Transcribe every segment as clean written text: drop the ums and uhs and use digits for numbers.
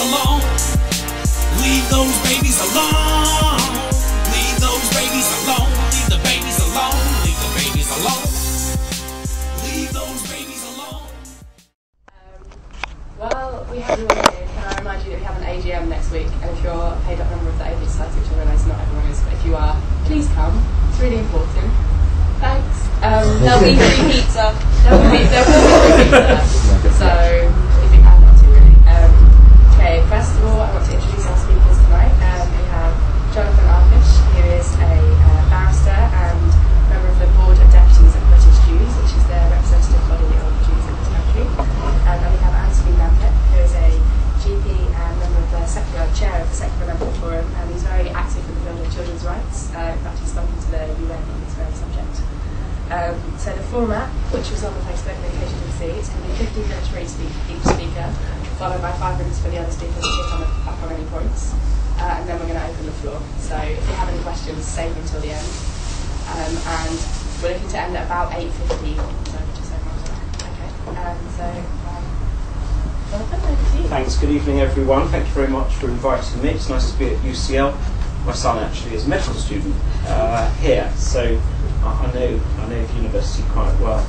alone. Leave those babies alone. Leave those babies alone. Leave the babies alone. Leave the babies alone. Leave those babies alone. Well, we have everyone here. Can I remind you that we have an AGM next week, and if you're a paid up member of the Atheist Society, which I realise not everyone is, but if you are, please come. It's really important. Thanks. There'll be free pizza. There will be free pizza. So, if you have not to really. Okay, first of all, I want to introduce our speakers tonight. We have Jonathan Arkush, who is a barrister and member of the Board of Deputies of British Jews, which is the representative body of Jews in this country. And then we have Antony Lempert, who is a GP and member of the chair of the Secular Mental Forum, and he's very active in the field of children's rights. In fact, he's spoken to the UN on this very subject. So the format, which was on the Facebook in case you didn't see, it's going to be 15 minutes for each speaker, followed by 5 minutes for the other speakers to pick up on any points. And then we're going to open the floor. So if you have any questions, save them until the end. And we're looking to end at about 8:15. So just over that. Okay. Jonathan, over to you. Thanks. Good evening, everyone. Thank you very much for inviting me. It's nice to be at UCL. My son actually is a medical student here, so I know the university quite well.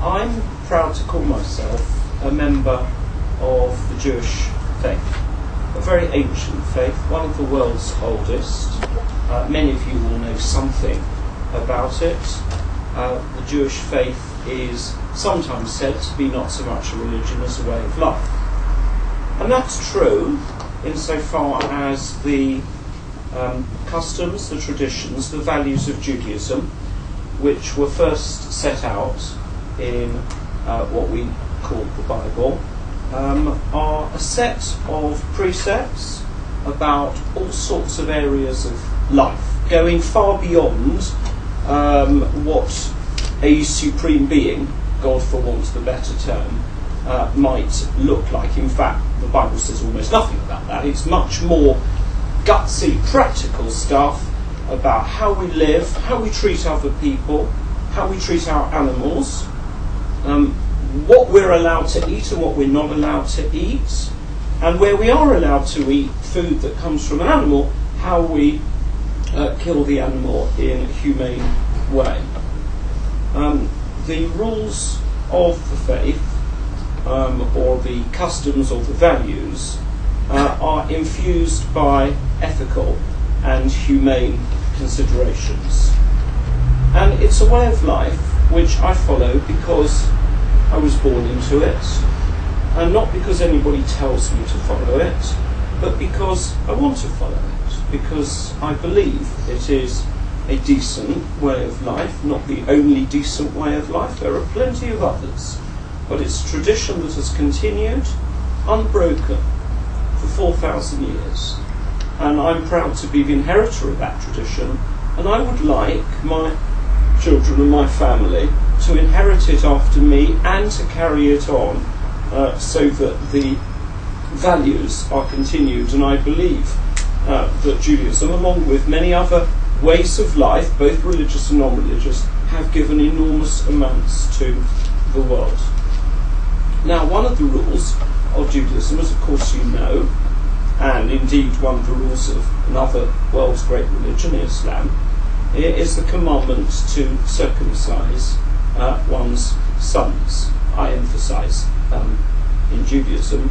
I'm proud to call myself a member of the Jewish faith, a very ancient faith, one of the world's oldest. Many of you will know something about it. The Jewish faith is sometimes said to be not so much a religion as a way of life. And that's true insofar as the customs, the traditions, the values of Judaism, which were first set out in what we call the Bible, are a set of precepts about all sorts of areas of life, going far beyond what a supreme being, God for want of a better term, might look like. In fact, the Bible says almost nothing about that. It's much more gutsy, practical stuff about how we live, how we treat other people, how we treat our animals, what we're allowed to eat and what we're not allowed to eat, and where we are allowed to eat food that comes from an animal, how we kill the animal in a humane way. The rules of the faith, or the customs or the values, are infused by ethical and humane considerations. And it's a way of life which I follow because I was born into it, and not because anybody tells me to follow it, but because I want to follow it, because I believe it is a decent way of life, not the only decent way of life. There are plenty of others, but it's a tradition that has continued unbroken for 4,000 years, and I'm proud to be the inheritor of that tradition, and I would like my children and my family to inherit it after me and to carry it on so that the values are continued. And I believe that Judaism, along with many other ways of life, both religious and non-religious, have given enormous amounts to the world. Now, one of the rules of Judaism, as of course you know, and indeed one of the rules of another world's great religion, Islam, is the commandment to circumcise one's sons. I emphasise in Judaism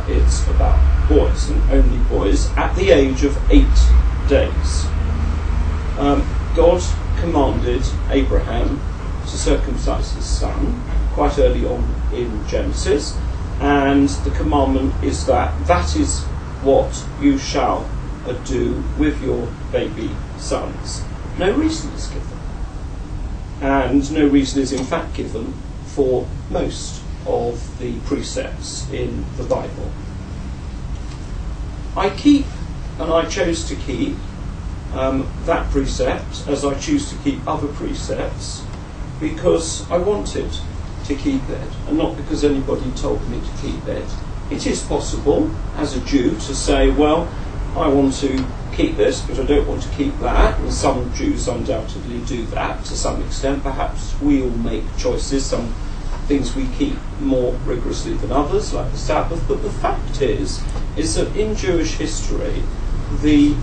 it's about boys, and only boys, at the age of 8 days. God commanded Abraham to circumcise his son quite early on in Genesis, and the commandment is that is what you shall do with your baby sons. No reason is given, and no reason is in fact given for most of the precepts in the Bible. I keep, and I chose to keep, that precept as I choose to keep other precepts because I wanted to keep it, and not because anybody told me to keep it. It is possible as a Jew to say, well, I want to keep this but I don't want to keep that, and some Jews undoubtedly do that to some extent. Perhaps we all make choices, some things we keep more rigorously than others, like the Sabbath. But the fact is that in Jewish history, the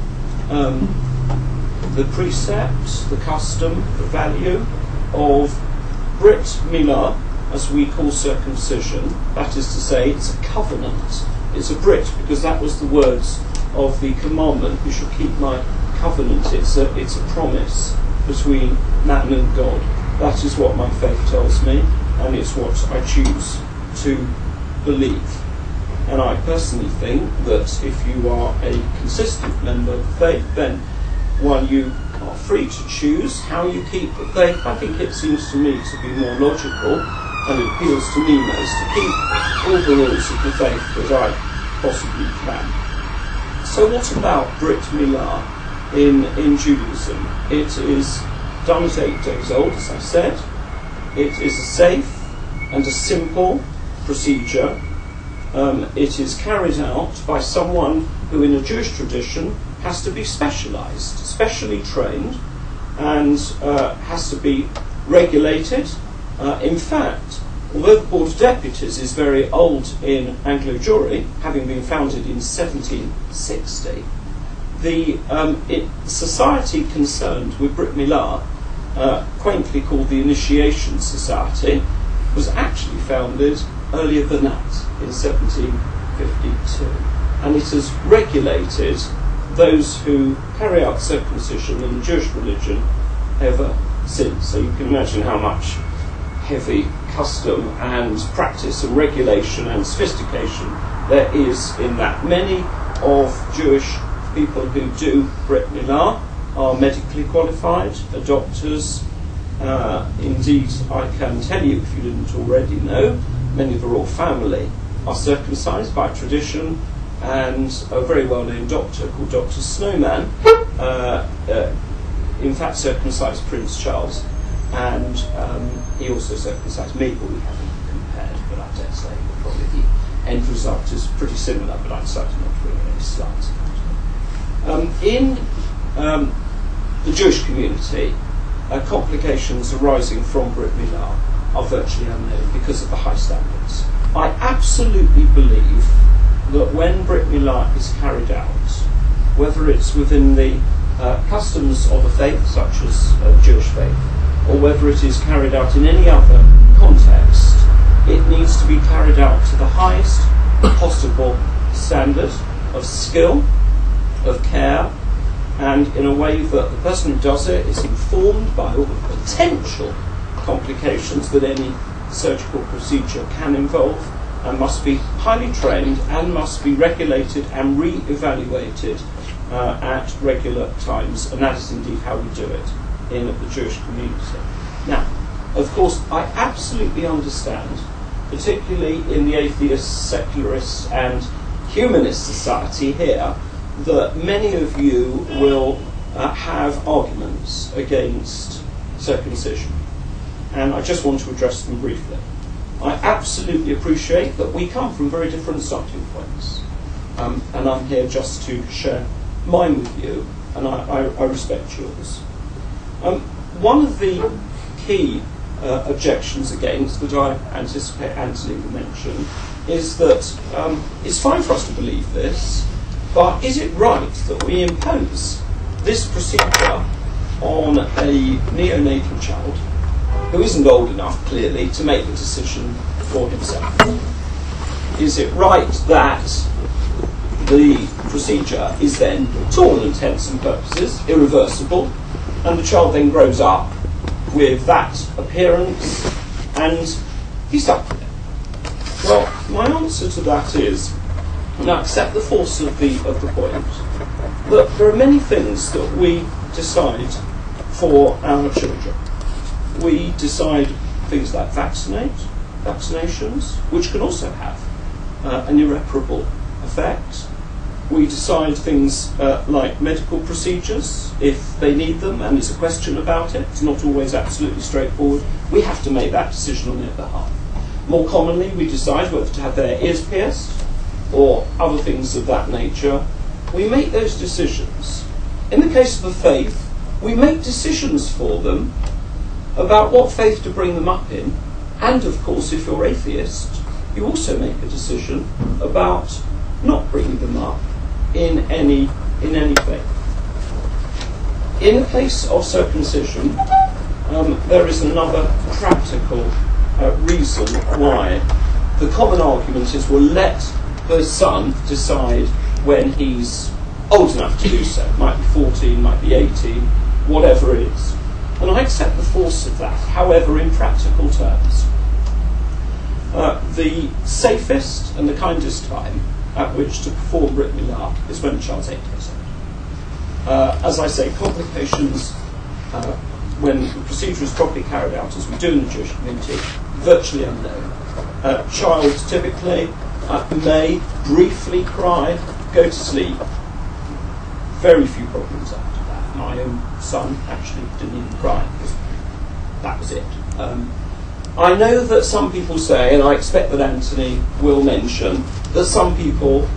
precept, the custom, the value of Brit Milah, as we call circumcision, that is to say, it's a covenant. It's a Brit, because that was the words of the commandment, you shall keep my covenant. It's a promise between man and God. That is what my faith tells me, and it's what I choose to believe. And I personally think that if you are a consistent member of the faith, then while you are free to choose how you keep the faith, I think it seems to me to be more logical, and it appeals to me most, to keep all the rules of the faith that I possibly can. So what about Brit Milah in Judaism? It is done at 8 days old, as I said. It is a safe and a simple procedure. It is carried out by someone who in a Jewish tradition has to be specialised, specially trained, and has to be regulated. In fact, although the Board of Deputies is very old in Anglo-Jewry, having been founded in 1760, the society concerned with Brit Milah, quaintly called the Initiation Society, was actually founded earlier than that, in 1752. And it has regulated those who carry out circumcision in the Jewish religion ever since. So you can imagine how much heavy custom and practice and regulation and sophistication there is in that. Many of Jewish people who do Brit Milah are medically qualified, are doctors. Indeed, I can tell you, if you didn't already know, many of the royal family are circumcised by tradition, and a very well-known doctor called Dr. Snowman, in fact, circumcised Prince Charles, and he also circumcised me, but we haven't compared, but I dare say that probably the end result is pretty similar, but I decided not to bring any slides about it. In the Jewish community, complications arising from Brit Milah are virtually unknown because of the high standards. I absolutely believe that when Brit Milah is carried out, whether it's within the customs of a faith, such as Jewish faith, or whether it is carried out in any other context, it needs to be carried out to the highest possible standard of skill, of care, and in a way that the person who does it is informed by all the potential complications that any surgical procedure can involve, and must be highly trained and must be regulated and re-evaluated at regular times, and that is indeed how we do it in the Jewish community. Now, of course, I absolutely understand, particularly in the atheist, secularist and humanist society here, that many of you will have arguments against circumcision, and I just want to address them briefly. I absolutely appreciate that we come from very different starting points, and I'm here just to share mine with you, and I respect yours. One of the key objections against, that I anticipate Antony will mention, is that it's fine for us to believe this, but is it right that we impose this procedure on a neonatal child who isn't old enough, clearly, to make the decision for himself? Is it right that the procedure is then, to all intents and purposes, irreversible, and the child then grows up with that appearance and he's stuck with it? Well, my answer to that is, and I accept the force of the point, that there are many things that we decide for our children. We decide things like vaccinations, which can also have an irreparable effect. We decide things like medical procedures, if they need them, and it's a question about it. It's not always absolutely straightforward. We have to make that decision on their behalf. More commonly, we decide whether to have their ears pierced or other things of that nature. We make those decisions. In the case of the faith, we make decisions for them about what faith to bring them up in, And of course, if you're atheist, you also make a decision about not bringing them up in any faith. In the case of circumcision, there is another practical reason why. The common argument is, well, let the son decide when he's old enough to do so. Might be 14, might be 18, whatever it is. And I accept the force of that. However, in practical terms, the safest and the kindest time at which to perform Brit Milah is when the child's 8 years old. As I say, complications, when the procedure is properly carried out, as we do in the Jewish community, virtually unknown. Child typically may briefly cry, go to sleep. Very few problems after that. My own son actually didn't even cry because that was it. I know that some people say, and I expect that Antony will mention, that some people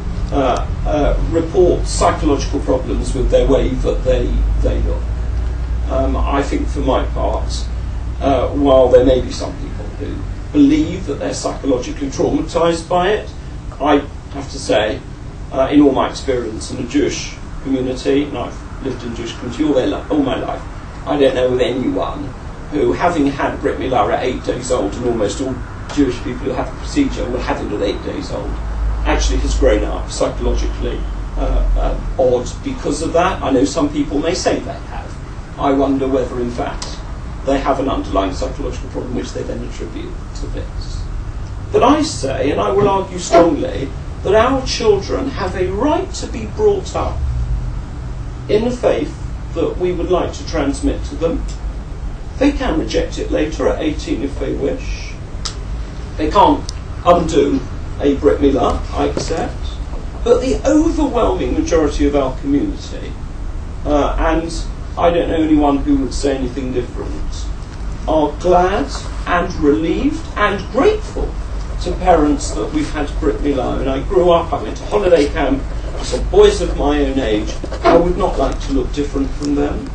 report psychological problems with their way that they look. I think for my part, while there may be some people who believe that they're psychologically traumatised by it, I have to say, in all my experience in the Jewish community, and I've lived in Jewish community all my life, I don't know of anyone who, having had Brit Milah at 8 days old, and almost all Jewish people who have the procedure will have it at 8 days old, actually has grown up psychologically odd because of that. I know some people may say they have. I wonder whether, in fact, they have an underlying psychological problem which they then attribute to this. But I say, and I will argue strongly, that our children have a right to be brought up in the faith that we would like to transmit to them. They can reject it later at 18 if they wish. They can't undo a Brit Milah, I accept. But the overwhelming majority of our community, and I don't know anyone who would say anything different, are glad and relieved and grateful to parents that we've had Brit Milah. And I grew up, I went to holiday camp, I saw boys of my own age. I would not like to look different from them.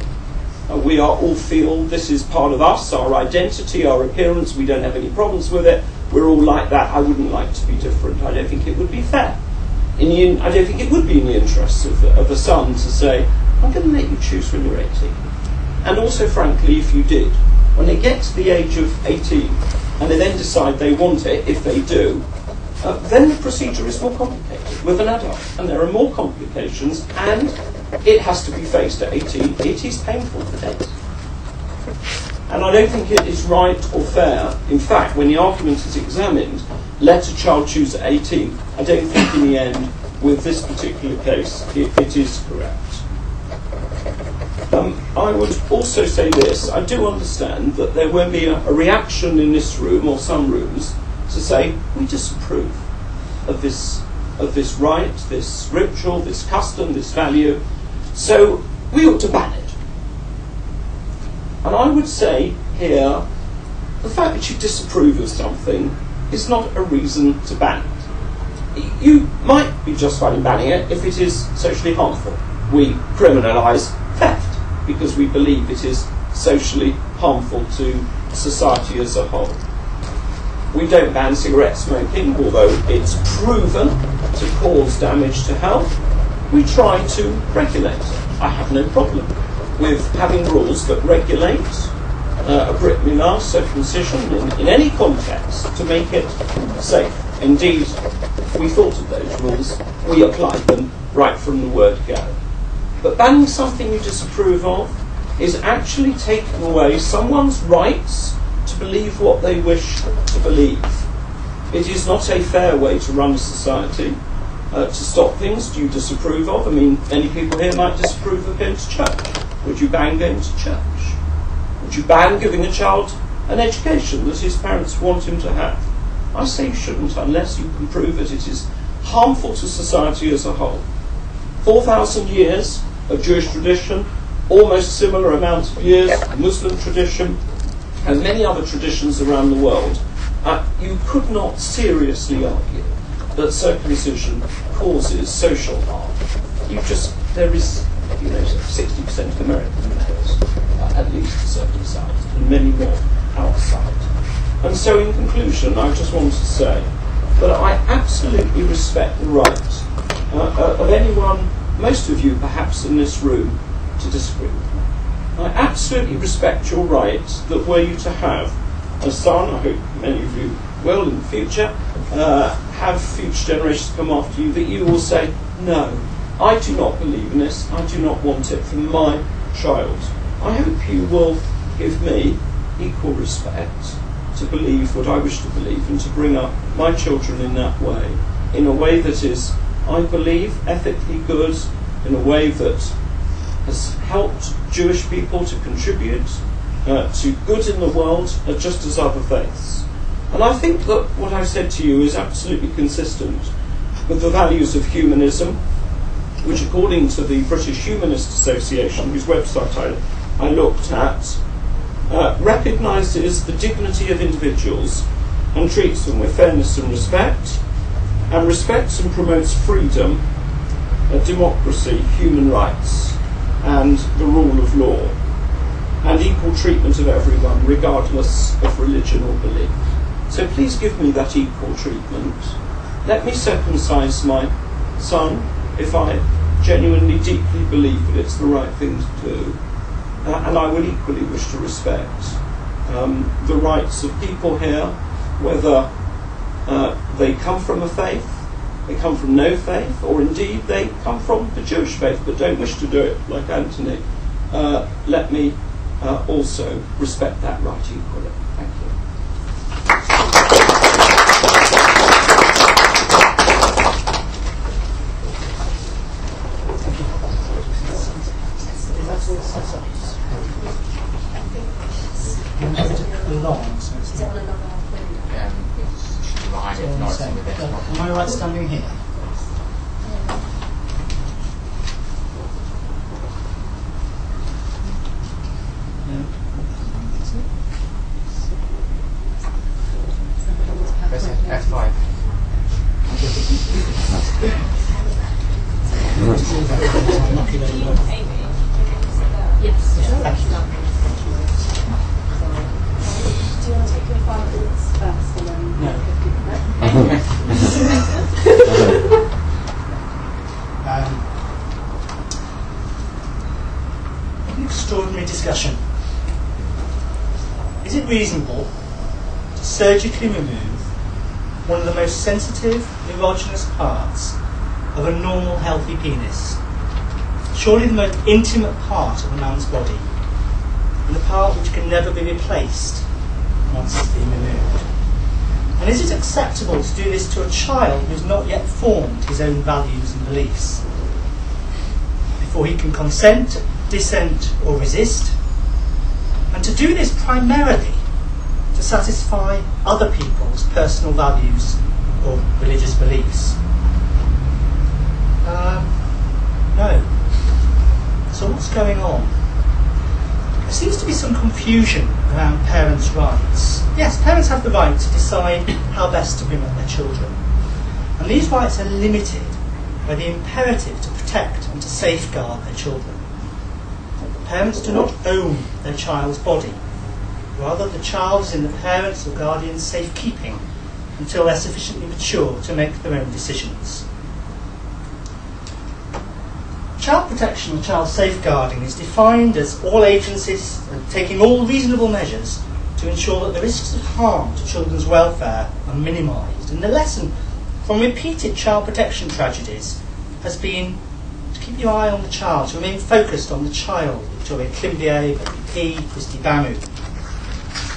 We are all feel this is part of us, our identity, our appearance. We don't have any problems with it. We're all like that. I wouldn't like to be different. I don't think it would be fair. I don't think it would be in the interests of a son to say, I'm going to let you choose when you're 18. And also, frankly, if you did, when they get to the age of 18 and they then decide they want it, if they do, then the procedure is more complicated with an adult. And there are more complications, and it has to be faced at 18. It is painful for days. And I don't think it is right or fair. In fact, when the argument is examined, let a child choose at 18. I don't think in the end, with this particular case, it is correct. I would also say this. I do understand that there will be a reaction in this room, or some rooms, to say, we disapprove of this rite, this ritual, this custom, this value, so we ought to ban it. And I would say here, the fact that you disapprove of something is not a reason to ban it. You might be justified in banning it if it is socially harmful. We criminalise theft because we believe it is socially harmful to society as a whole. We don't ban cigarette smoking, although it's proven to cause damage to health. We try to regulate it. I have no problem with having rules that regulate a Brit Milah, circumcision, in any context, to make it safe. Indeed, if we thought of those rules, we applied them right from the word go. But banning something you disapprove of is actually taking away someone's rights to believe what they wish to believe. It is not a fair way to run a society, to stop things do you disapprove of. I mean, many people here might disapprove of going to church. Would you ban going to church? Would you ban giving a child an education that his parents want him to have? I say you shouldn't unless you can prove that it is harmful to society as a whole. 4,000 years of Jewish tradition, almost similar amount of years of Muslim tradition, and many other traditions around the world. You could not seriously argue that circumcision causes social harm. There is, 60% of American males at least are circumcised, and many more outside. And so in conclusion, I just want to say that I absolutely respect the right of anyone, most of you perhaps in this room, to disagree with me. I absolutely respect your right that were you to have a son, I hope many of you will in the future, have future generations come after you, that you will say, no, I do not believe in this, I do not want it for my child. I hope you will give me equal respect to believe what I wish to believe and to bring up my children in that way, in a way that is, I believe, ethically good, in a way that has helped Jewish people to contribute to good in the world, just as other faiths. And I think that what I've said to you is absolutely consistent with the values of humanism, which according to the British Humanist Society, whose website I looked at, recognises the dignity of individuals and treats them with fairness and respect, and respects and promotes freedom, democracy, human rights, and the rule of law, and equal treatment of everyone, regardless of religion or belief. So please give me that equal treatment. Let me circumcise my son if I genuinely, deeply believe that it's the right thing to do. And I will equally wish to respect the rights of people here, whether they come from a faith, they come from no faith, or indeed they come from the Jewish faith but don't wish to do it like Antony. Let me also respect that right equally. Thank you. Am I right standing here? Press F5. Yes. Thank you. Do you want to take your 5 minutes first and then? No. An extraordinary discussion. Is it reasonable to surgically remove one of the most sensitive, erogenous parts of a normal, healthy penis? Surely the most intimate part of a man's body, and the part which can never be replaced once it's been removed. And is it acceptable to do this to a child who's not yet formed his own values and beliefs? Before he can consent, dissent or resist? And to do this primarily to satisfy other people's personal values or religious beliefs? No. So what's going on? There seems to be some confusion around parents' rights. Yes, parents have the right to decide how best to bring up their children. And these rights are limited by the imperative to protect and to safeguard their children. Parents do not own their child's body. Rather, the child is in the parents' or guardian's safekeeping until they're sufficiently mature to make their own decisions. Child protection or child safeguarding is defined as all agencies taking all reasonable measures to ensure that the risks of harm to children's welfare are minimised. And the lesson from repeated child protection tragedies has been to keep your eye on the child, to remain focused on the child. Victoria Climbier, Becky P, Christy Bamu.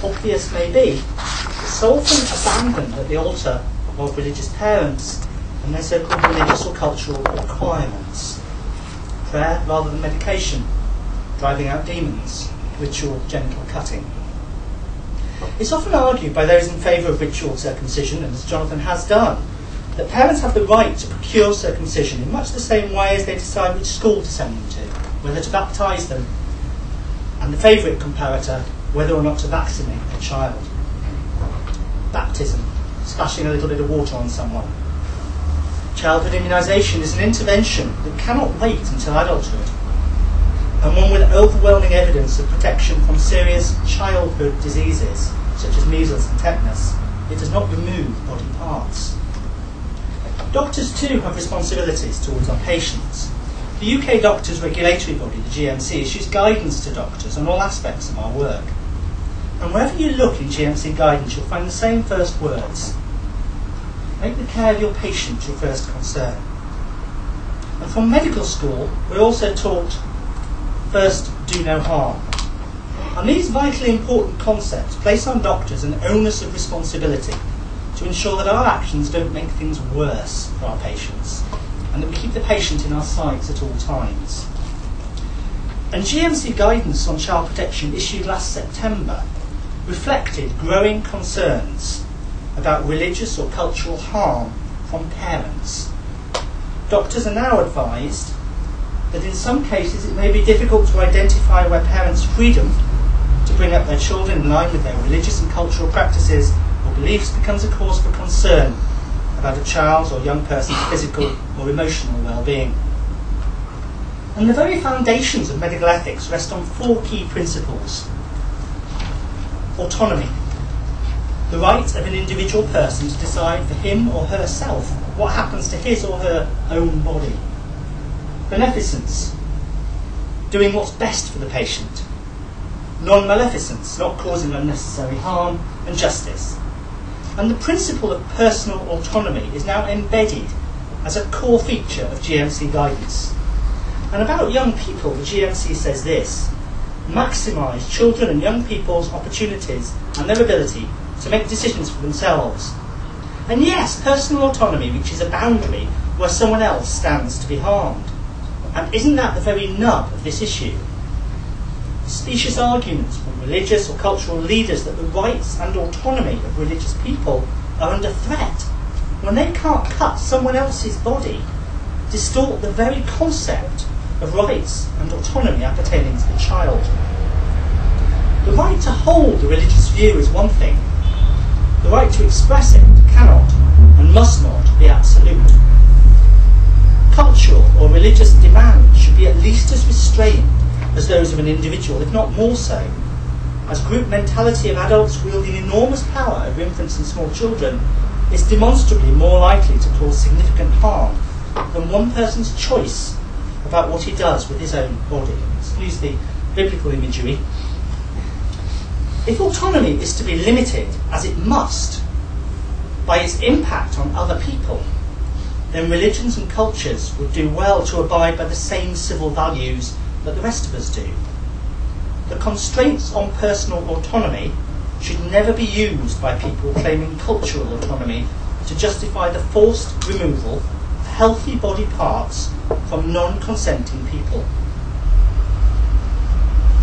Obvious may be, it's so often abandoned at the altar of religious parents and their so-called religious or cultural requirements. Prayer rather than medication, driving out demons, ritual genital cutting. It's often argued by those in favour of ritual circumcision, and as Jonathan has done, that parents have the right to procure circumcision in much the same way as they decide which school to send them to, whether to baptise them, and the favourite comparator, whether or not to vaccinate their child. Baptism, splashing a little bit of water on someone. Childhood immunisation is an intervention that cannot wait until adulthood, and one with overwhelming evidence of protection from serious childhood diseases, such as measles and tetanus, it does not remove body parts. Doctors too have responsibilities towards our patients. The UK Doctors Regulatory Body, the GMC, issues guidance to doctors on all aspects of our work. And wherever you look in GMC guidance, you'll find the same first words. Make the care of your patient your first concern. And from medical school, we're also taught, first, do no harm. And these vitally important concepts place on doctors an onus of responsibility to ensure that our actions don't make things worse for our patients, and that we keep the patient in our sights at all times. And GMC guidance on child protection issued last September reflected growing concerns about religious or cultural harm from parents. Doctors are now advised that in some cases it may be difficult to identify where parents' freedom to bring up their children in line with their religious and cultural practices or beliefs becomes a cause for concern about a child's or young person's physical or emotional well-being. And the very foundations of medical ethics rest on 4 key principles. Autonomy, the right of an individual person to decide for him or herself what happens to his or her own body. Beneficence, doing what's best for the patient. Non-maleficence, not causing unnecessary harm. And justice. And the principle of personal autonomy is now embedded as a core feature of GMC guidance. And about young people, the GMC says this: maximise children and young people's opportunities and their ability to make decisions for themselves. And yes, personal autonomy reaches a boundary where someone else stands to be harmed. And isn't that the very nub of this issue? Specious arguments from religious or cultural leaders that the rights and autonomy of religious people are under threat when they can't cut someone else's body distort the very concept of rights and autonomy appertaining to the child. The right to hold the religious view is one thing. The right to express it cannot and must not be absolute. Cultural or religious demands should be at least as restrained as those of an individual, if not more so, as group mentality of adults wielding enormous power over infants and small children is demonstrably more likely to cause significant harm than one person's choice about what he does with his own body. Excuse the biblical imagery. If autonomy is to be limited, as it must, by its impact on other people, then religions and cultures would do well to abide by the same civil values that the rest of us do. The constraints on personal autonomy should never be used by people claiming cultural autonomy to justify the forced removal of healthy body parts from non-consenting people.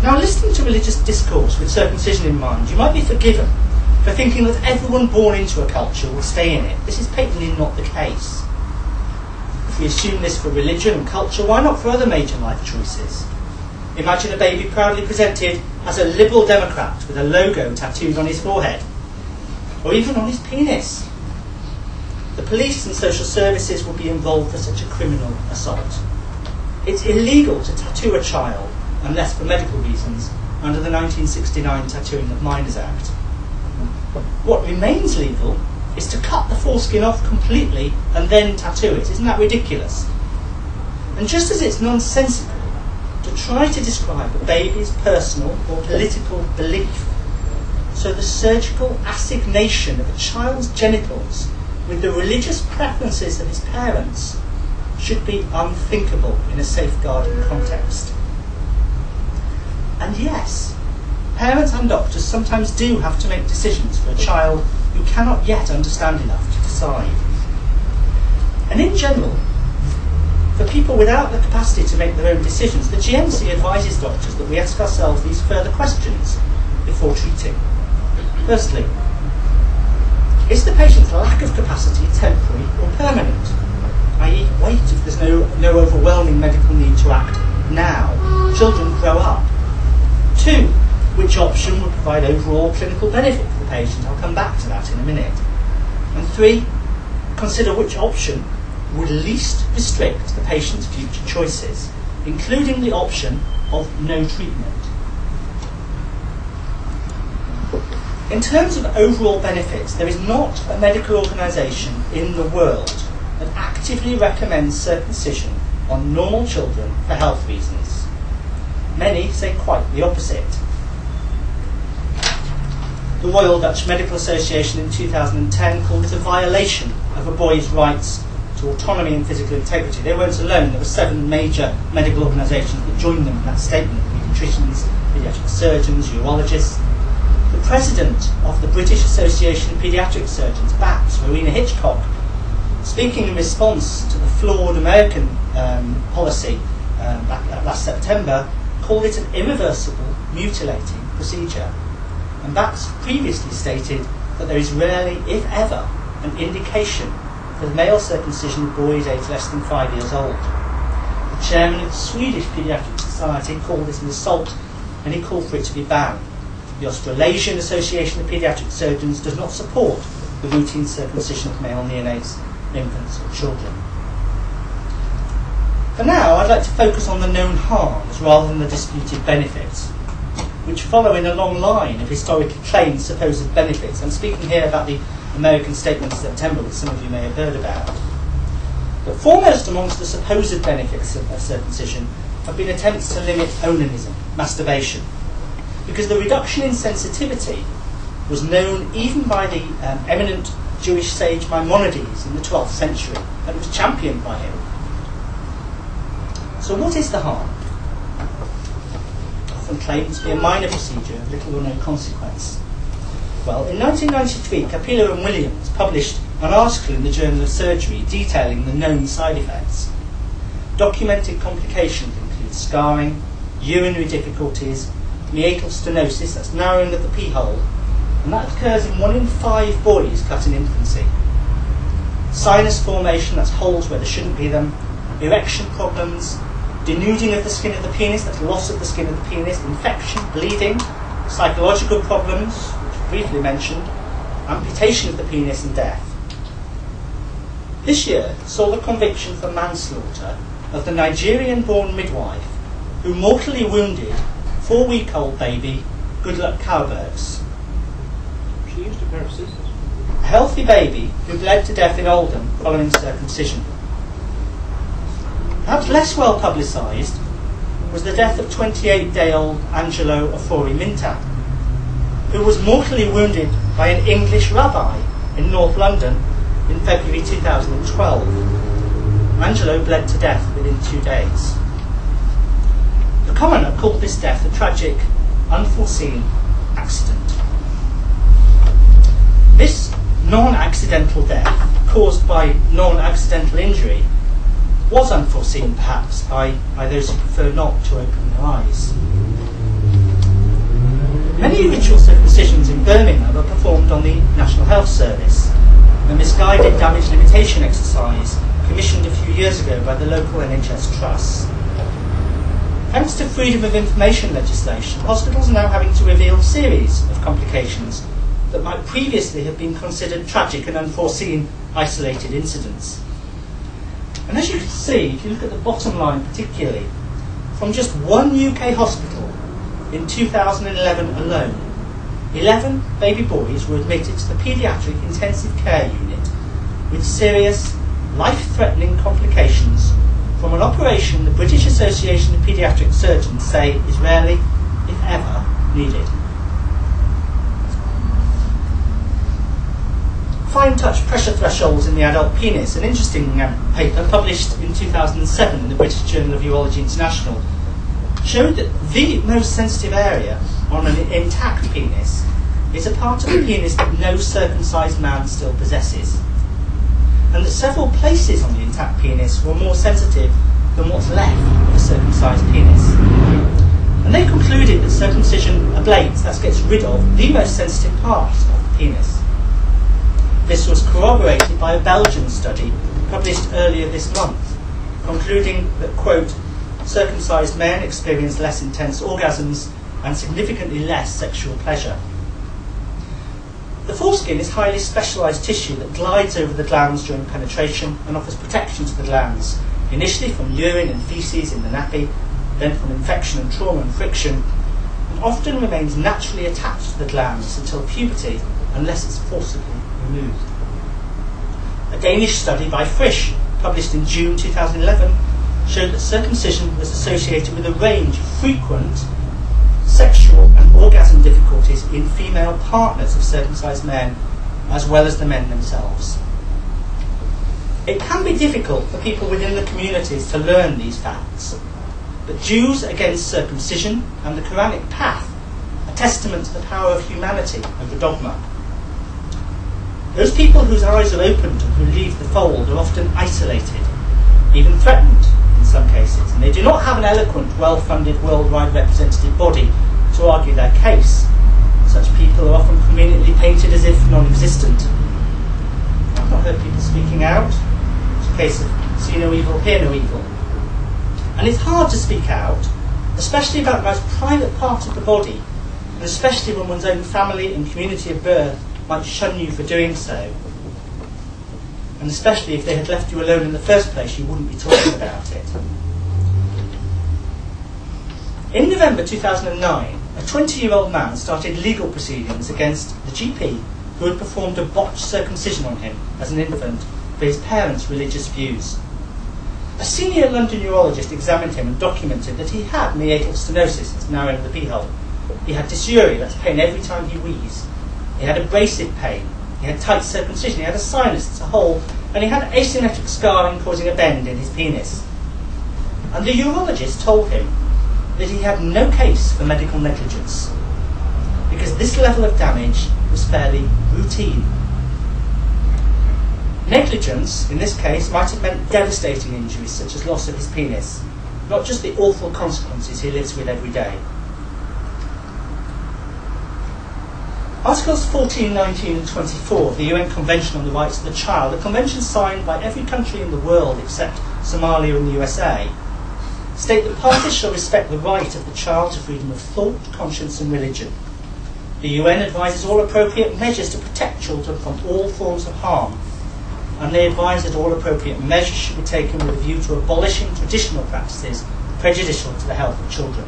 Now, listening to religious discourse with circumcision in mind, you might be forgiven for thinking that everyone born into a culture will stay in it. This is patently not the case. If we assume this for religion and culture, why not for other major life choices? Imagine a baby proudly presented as a Liberal Democrat with a logo tattooed on his forehead, or even on his penis. The police and social services would be involved for such a criminal assault. It's illegal to tattoo a child, unless for medical reasons, under the 1969 Tattooing of Minors Act. What remains legal is to cut the foreskin off completely and then tattoo it. Isn't that ridiculous? And just as it's nonsensical to try to describe a baby's personal or political belief, so the surgical assignation of a child's genitals with the religious preferences of his parents should be unthinkable in a safeguarding context. And yes, parents and doctors sometimes do have to make decisions for a child who cannot yet understand enough to decide. And in general, for people without the capacity to make their own decisions, the GMC advises doctors that we ask ourselves these further questions before treating. Firstly, is the patient's lack of capacity temporary or permanent? I.e., wait if there's no overwhelming medical need to act now. Children grow up. 2, which option would provide overall clinical benefit for the patient? I'll come back to that in a minute. And 3, consider which option would least restrict the patient's future choices, including the option of no treatment. In terms of overall benefits, there is not a medical organisation in the world that actively recommends circumcision on normal children for health reasons. Many say quite the opposite. The Royal Dutch Medical Association in 2010 called it a violation of a boy's rights to autonomy and physical integrity. They weren't alone. There were 7 major medical organisations that joined them in that statement: paediatricians, paediatric surgeons, urologists. The president of the British Association of Paediatric Surgeons, BAPS, Rowena Hitchcock, speaking in response to the flawed American policy last September, called it an irreversible, mutilating procedure. And BAPS previously stated that there is rarely, if ever, an indication for the male circumcision of boys aged less than 5 years old. The chairman of the Swedish Paediatric Society called it an assault, and he called for it to be banned. The Australasian Association of Paediatric Surgeons does not support the routine circumcision of male neonates, infants or children. For now, I'd like to focus on the known harms rather than the disputed benefits, which follow in a long line of historically claimed supposed benefits. I'm speaking here about the American statement in September, which some of you may have heard about. But foremost amongst the supposed benefits of circumcision have been attempts to limit onanism, masturbation, because the reduction in sensitivity was known even by the eminent Jewish sage Maimonides in the 12th century, and it was championed by him. So what is the harm? Often claimed to be a minor procedure of little or no consequence. Well, in 1993, Capillo and Williams published an article in the Journal of Surgery detailing the known side effects. Documented complications include scarring, urinary difficulties, meatal stenosis, that's narrowing of the pee hole, and that occurs in 1 in 5 boys cut in infancy. Sinus formation, that's holes where there shouldn't be them, erection problems, denuding of the skin of the penis, that's loss of the skin of the penis, infection, bleeding, psychological problems, which briefly mentioned, amputation of the penis and death. This year saw the conviction for manslaughter of the Nigerian-born midwife who mortally wounded 4-week-old baby Goodluck Cowbergs. She used a pair of scissors. A healthy baby who bled to death in Oldham following circumcision. Perhaps less well publicised was the death of 28-day-old Angelo Ofori-Minta, who was mortally wounded by an English rabbi in North London in February 2012. Angelo bled to death within 2 days. The coroner called this death a tragic, unforeseen accident. This non-accidental death, caused by non-accidental injury, was unforeseen perhaps by those who prefer not to open their eyes. Many ritual circumcisions in Birmingham are performed on the National Health Service, a misguided damage limitation exercise commissioned a few years ago by the local NHS trusts. Thanks to freedom of information legislation, hospitals are now having to reveal a series of complications that might previously have been considered tragic and unforeseen isolated incidents. And as you can see, if you look at the bottom line particularly, from just one UK hospital in 2011 alone, 11 baby boys were admitted to the paediatric intensive care unit with serious, life-threatening complications from an operation the British Association of Paediatric Surgeons say is rarely, if ever, needed. Fine touch pressure thresholds in the adult penis, an interesting paper published in 2007 in the British Journal of Urology International, showed that the most sensitive area on an intact penis is a part of the penis that no circumcised man still possesses, and that several places on the intact penis were more sensitive than what's left of a circumcised penis. And they concluded that circumcision ablates, that gets rid of, the most sensitive part of the penis. This was corroborated by a Belgian study published earlier this month, concluding that, quote, circumcised men experience less intense orgasms and significantly less sexual pleasure. The foreskin is highly specialised tissue that glides over the glands during penetration and offers protection to the glands, initially from urine and faeces in the nappy, then from infection and trauma and friction, and often remains naturally attached to the glands until puberty, unless it's forcibly removed. A Danish study by Frisch, published in June 2011, showed that circumcision was associated with a range of frequent sexual and orgasm difficulties in female partners of circumcised men, as well as the men themselves. It can be difficult for people within the communities to learn these facts, but Jews against circumcision and the Quranic path are testament to the power of humanity over dogma. Those people whose eyes are opened and who leave the fold are often isolated, even threatened in some cases, and they do not have an eloquent, well-funded, worldwide representative body to argue their case. Such people are often conveniently painted as if non-existent. I've not heard people speaking out. It's a case of see no evil, hear no evil. And it's hard to speak out, especially about the most private part of the body, and especially when one's own family and community of birth might shun you for doing so. And especially if they had left you alone in the first place, you wouldn't be talking about it. In November 2009, a 20-year-old man started legal proceedings against the GP who had performed a botched circumcision on him as an infant for his parents' religious views. A senior London urologist examined him and documented that he had meatal stenosis, it's narrowing of the pee hole. He had dysuria, that's pain every time he wheezes. He had abrasive pain. He had tight circumcision. He had a sinus, it's a hole, and he had asymmetric scarring causing a bend in his penis. And the urologist told him that he had no case for medical negligence, because this level of damage was fairly routine. Negligence, in this case, might have meant devastating injuries such as loss of his penis, not just the awful consequences he lives with every day. Articles 14, 19 and 24 of the UN Convention on the Rights of the Child, a convention signed by every country in the world except Somalia and the USA, state that parties shall respect the right of the child to freedom of thought, conscience and religion. The UN advises all appropriate measures to protect children from all forms of harm, and they advise that all appropriate measures should be taken with a view to abolishing traditional practices prejudicial to the health of children.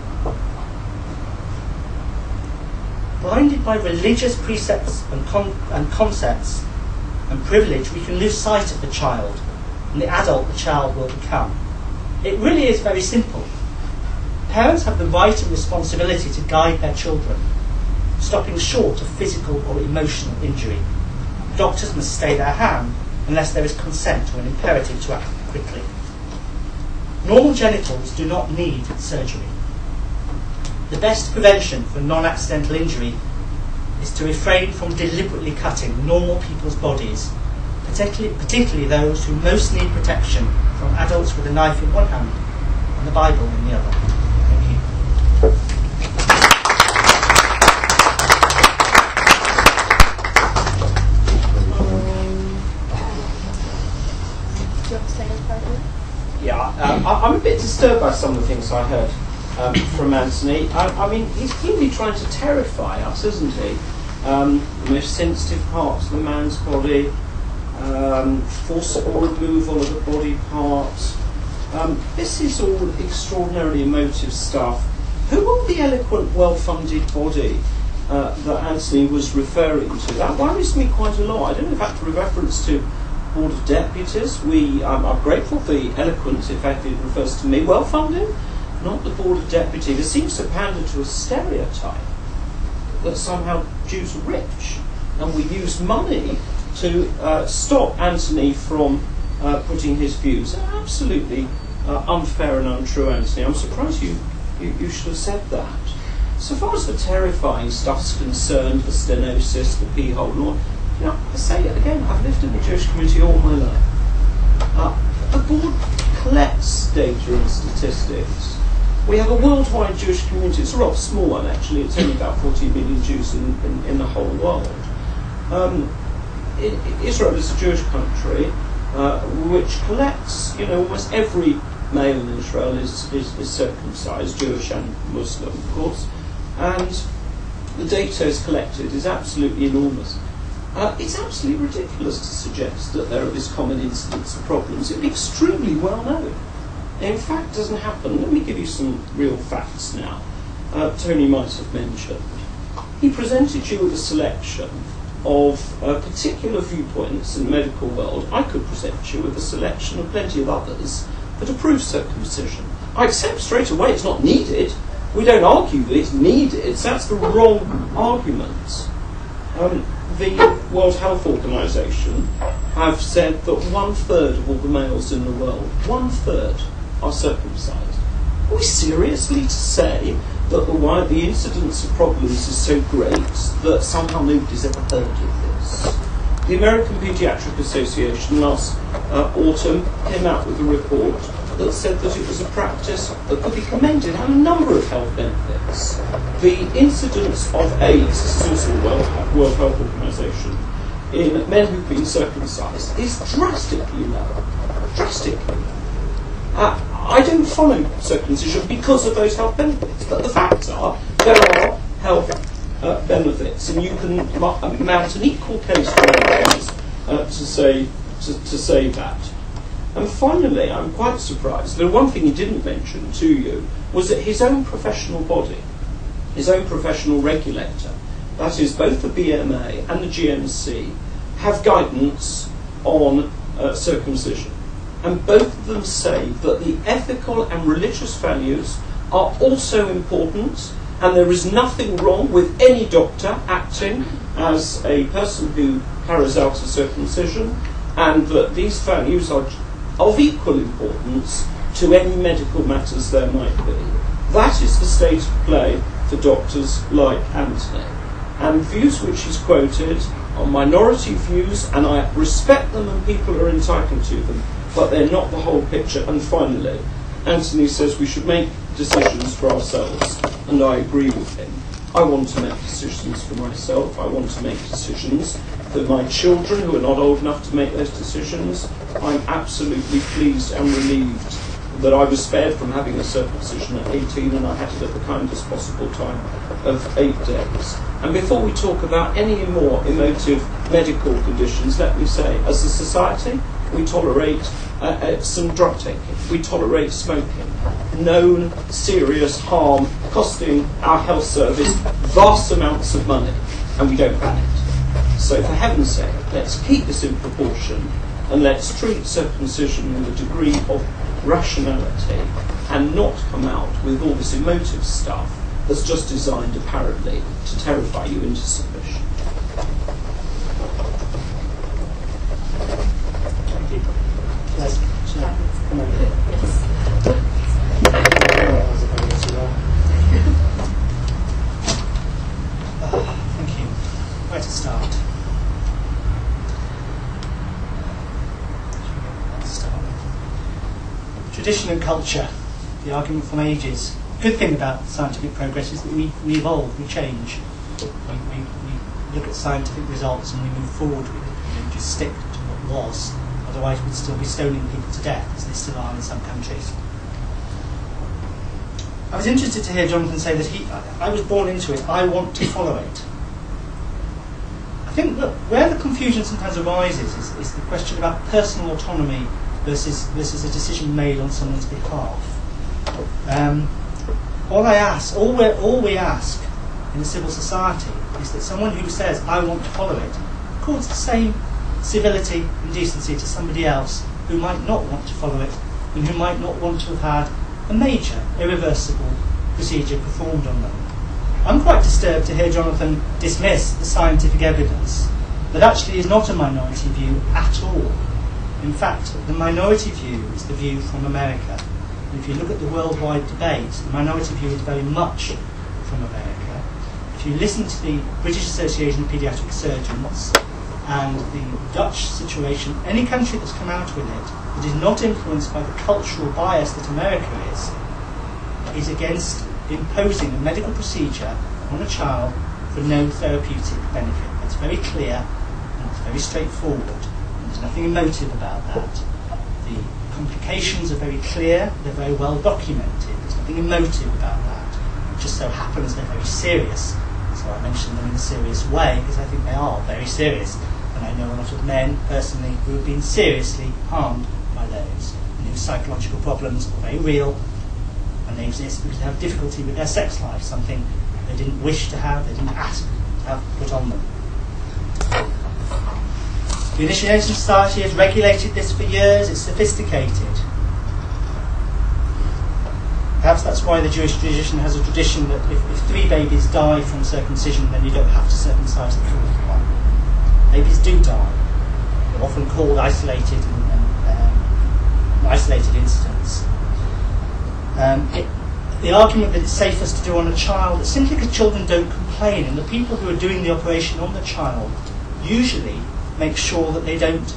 Blinded by religious precepts and concepts and privilege, we can lose sight of the child and the adult the child will become. It really is very simple. Parents have the right and responsibility to guide their children, stopping short of physical or emotional injury. Doctors must stay their hand unless there is consent or an imperative to act quickly. Normal genitals do not need surgery. The best prevention for non-accidental injury is to refrain from deliberately cutting normal people's bodies, particularly those who most need protection from adults with a knife in one hand and the Bible in the other. Thank you. Do you want to say anything? Yeah, I'm a bit disturbed by some of the things I heard from Antony. I mean, he's clearly trying to terrify us, isn't he? The most sensitive parts of the man's body, forcible removal of the body parts. This is all extraordinarily emotive stuff. Who will the eloquent, well-funded body that Antony was referring to? That worries me quite a lot. I don't know if that's a reference to Board of Deputies. I'm grateful for the eloquence, in fact it refers to me. Well-funded? Not the Board of Deputies. It seems to pander to a stereotype that somehow Jews are rich and we use money to stop Antony from putting his views. Absolutely unfair and untrue, Antony. I'm surprised you should have said that. So far as the terrifying stuff's concerned, the stenosis, the pee hole, and all, I say it again, I've lived in the Jewish community all my life. The board collects data and statistics. We have a worldwide Jewish community. It's a rather small one, actually. It's only about 40 million Jews in the whole world. Israel is a Jewish country which collects, almost every male in Israel is circumcised, Jewish and Muslim, of course, and the data is collected is absolutely enormous. It's absolutely ridiculous to suggest that there are this common incidence of problems. It would be extremely well known. In fact, it doesn't happen. Let me give you some real facts now. Tony might have mentioned. He presented you with a selection of particular viewpoints in the medical world. I could present you with a selection of plenty of others that approve circumcision. I accept straight away it's not needed. We don't argue that it's needed, so that's the wrong argument. The World Health Organization have said that 1/3 of all the males in the world, 1/3, are circumcised. Are we seriously to say that the incidence of problems is so great that somehow nobody's ever heard of this? The American Pediatric Association last autumn came out with a report that said that it was a practice that could be commended, had a number of health benefits. The incidence of AIDS, this is also the World Health Organization, in men who've been circumcised is drastically low. Drastically low. I don't follow circumcision because of those health benefits, but the facts are there are health benefits, and you can mount an equal case to say that. And finally, I'm quite surprised. The one thing he didn't mention to you was that his own professional body, his own professional regulator, that is both the BMA and the GMC, have guidance on circumcision. And both of them say that the ethical and religious values are also important, and there is nothing wrong with any doctor acting as a person who carries out a circumcision, and that these values are of equal importance to any medical matters there might be. That is the state of play for doctors like Antony. And views which he's quoted are minority views, and I respect them and people are entitled to them, but they're not the whole picture. And finally, Antony says we should make decisions for ourselves, and I agree with him. I want to make decisions for myself. I want to make decisions for my children who are not old enough to make those decisions. I'm absolutely pleased and relieved that I was spared from having a circumcision at 18, and I had it at the kindest possible time of 8 days. And before we talk about any more emotive medical conditions, let me say, as a society, we tolerate some drug taking. We tolerate smoking. Known serious harm costing our health service vast amounts of money, and we don't ban it. So for heaven's sake, let's keep this in proportion, and let's treat circumcision with a degree of rationality and not come out with all this emotive stuff that's just designed apparently to terrify you into submission. Thank you. Yes. Come on. Thank you. Where to start? Tradition and culture, the argument from ages. The good thing about scientific progress is that we evolve, we change. We look at scientific results and we move forward with it. We don't just stick to what was, otherwise we'd still be stoning people to death, as they still are in some countries. I was interested to hear Jonathan say that I was born into it, I want to follow it. I think that where the confusion sometimes arises is the question about personal autonomy versus a decision made on someone's behalf. All we ask in a civil society is that someone who says, I want to follow it, accords the same civility and decency to somebody else who might not want to follow it and who might not want to have had a major, irreversible procedure performed on them. I'm quite disturbed to hear Jonathan dismiss the scientific evidence that actually is not a minority view at all. In fact, the minority view is the view from America. And if you look at the worldwide debate, the minority view is very much from America. If you listen to the British Association of Paediatric Surgeons and the Dutch situation, any country that's come out with it that is not influenced by the cultural bias that America is against imposing a medical procedure on a child for no therapeutic benefit. That's very clear and it's very straightforward. There's nothing emotive about that. The complications are very clear, they're very well documented, there's nothing emotive about that. It just so happens they're very serious, so I mention them in a serious way because I think they are very serious, and I know a lot of men personally who have been seriously harmed by those, and whose psychological problems are very real and they exist because they have difficulty with their sex life, something they didn't wish to have, they didn't ask to have put on them. The Initiation Society has regulated this for years. It's sophisticated. Perhaps that's why the Jewish tradition has a tradition that if 3 babies die from circumcision, then you don't have to circumcise the 4th one. Babies do die. They're often called isolated isolated incidents. The argument that it's safest to do on a child is simply because children don't complain, and the people who are doing the operation on the child usually make sure that they don't.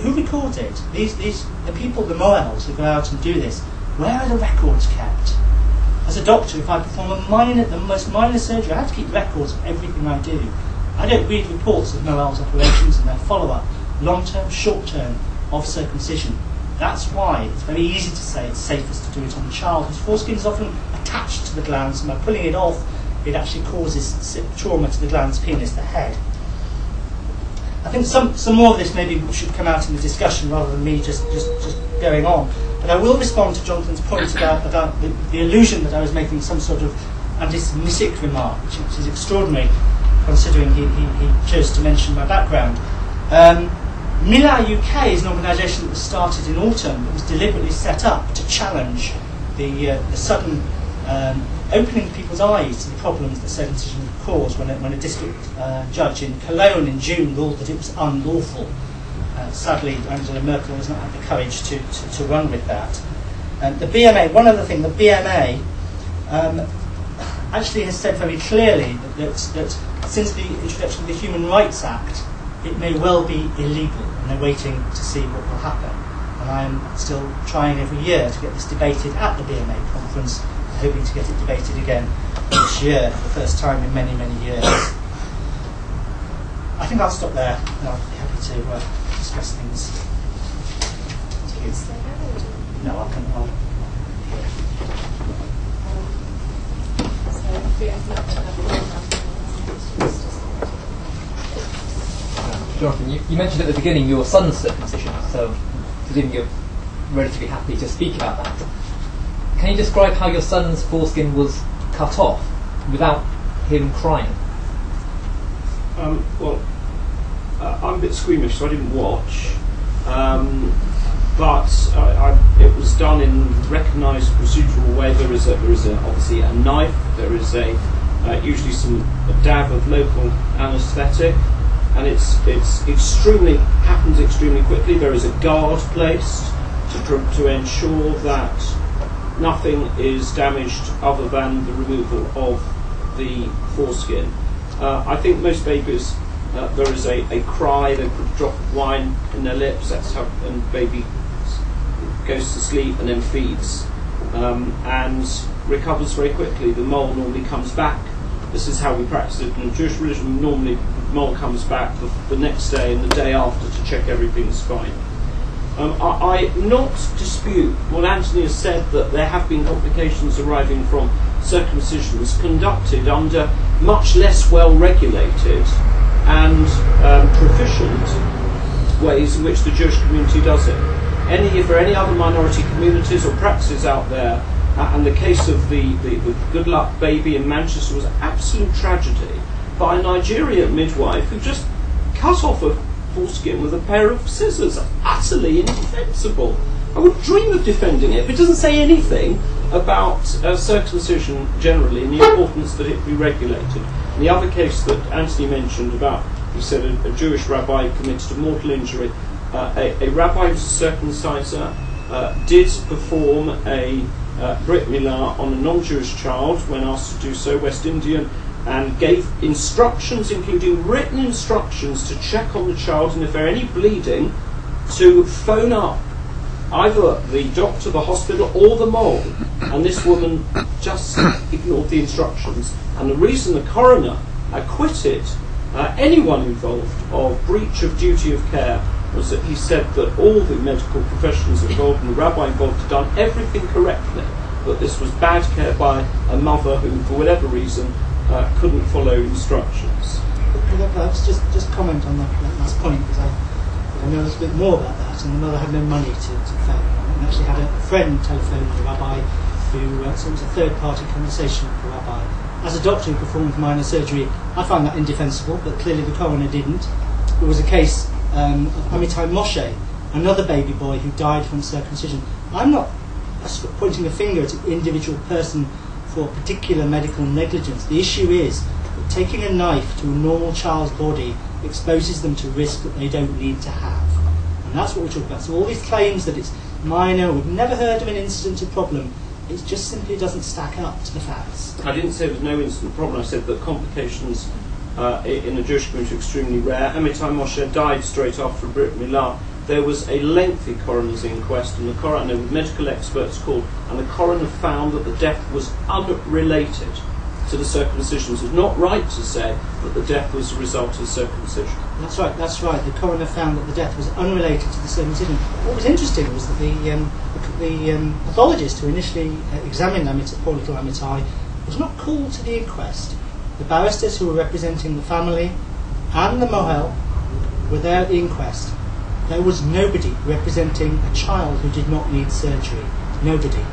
Who records it? The people, the morals who go out and do this. Where are the records kept? As a doctor, if I perform the most minor surgery, I have to keep records of everything I do. I don't read reports of Morel's operations and their follow-up, long-term, short-term, of circumcision. That's why it's very easy to say it's safest to do it on the child, whose foreskin is often attached to the glands, and by pulling it off, it actually causes trauma to the gland's penis, the head. I think some more of this maybe should come out in the discussion rather than me just going on. But I will respond to Jonathan's point about the illusion that I was making some sort of anti-Semitic remark, which is extraordinary considering he chose to mention my background. Mila UK is an organisation that was started in autumn that was deliberately set up to challenge the sudden opening people's eyes to the problems that circumcision would cause when a district judge in Cologne in June ruled that it was unlawful. Sadly, Angela Merkel has not had the courage to run with that. The BMA, one other thing, the BMA actually has said very clearly that since the introduction of the Human Rights Act, it may well be illegal, and they're waiting to see what will happen. And I'm still trying every year to get this debated at the BMA conference, hoping to get it debated again this year for the first time in many, many years. I think I'll stop there, and I'll be happy to discuss things. Do you stay there? No, I'll Jonathan, you mentioned at the beginning your son's circumcision, so presumably you're relatively happy to speak about that. Can you describe how your son's foreskin was cut off without him crying? Well, I'm a bit squeamish, so I didn't watch. But it was done in the recognised procedural way. There is obviously a knife. There is usually a dab of local anaesthetic, and it happens extremely quickly. There is a guard placed to ensure that nothing is damaged other than the removal of the foreskin. I think most babies, there is a cry, they put a drop of wine in their lips, that's how, and baby goes to sleep and then feeds and recovers very quickly. The mole normally comes back. This is how we practice it in Jewish religion. Normally the mole comes back the next day and the day after to check everything's fine. I not dispute what Antony has said, that there have been complications arising from circumcisions conducted under much less well-regulated and proficient ways in which the Jewish community does it. If there are any other minority communities or practices out there, and the case of the Good Luck baby in Manchester was an absolute tragedy by a Nigerian midwife who just cut off a foreskin with a pair of scissors. Utterly indefensible. I would dream of defending it, but it doesn't say anything about circumcision generally and the importance that it be regulated. And the other case that Antony mentioned about, he said a Jewish rabbi committed a mortal injury. A rabbi who's a circumciser did perform a Brit Milah on a non-Jewish child when asked to do so, West Indian, and gave instructions, including written instructions, to check on the child, and if there any bleeding, to phone up either the doctor, the hospital, or the mole. And this woman just ignored the instructions. And the reason the coroner acquitted anyone involved of breach of duty of care was that he said that all the medical professionals involved and the rabbi involved had done everything correctly, but this was bad care by a mother who, for whatever reason, couldn't follow instructions. Perhaps just comment on that last point, because I know a little bit more about that, and the mother had no money to pay. I actually had a friend telephone the rabbi so it was a third-party conversation with the rabbi. As a doctor who performed minor surgery, I found that indefensible, but clearly the coroner didn't. There was a case of Amitai Moshe, another baby boy who died from circumcision. I'm not pointing a finger at an individual person for particular medical negligence. The issue is that taking a knife to a normal child's body exposes them to risk that they don't need to have. And that's what we're talking about. So all these claims that it's minor, we've never heard of an incident of problem, it just simply doesn't stack up to the facts. I didn't say there was no incident problem, I said that complications in the Jewish community are extremely rare. Amitai Moshe died straight after Brit Milah. There was a lengthy coroner's inquest, and the coroner, with medical experts called, and the coroner found that the death was unrelated to the circumcision. It was not right to say that the death was a result of circumcision. That's right. The coroner found that the death was unrelated to the circumcision. What was interesting was that the pathologist who initially examined poor little Amitai was not called to the inquest. The barristers who were representing the family and the mohel were there at the inquest. There was nobody representing a child who did not need surgery. Nobody.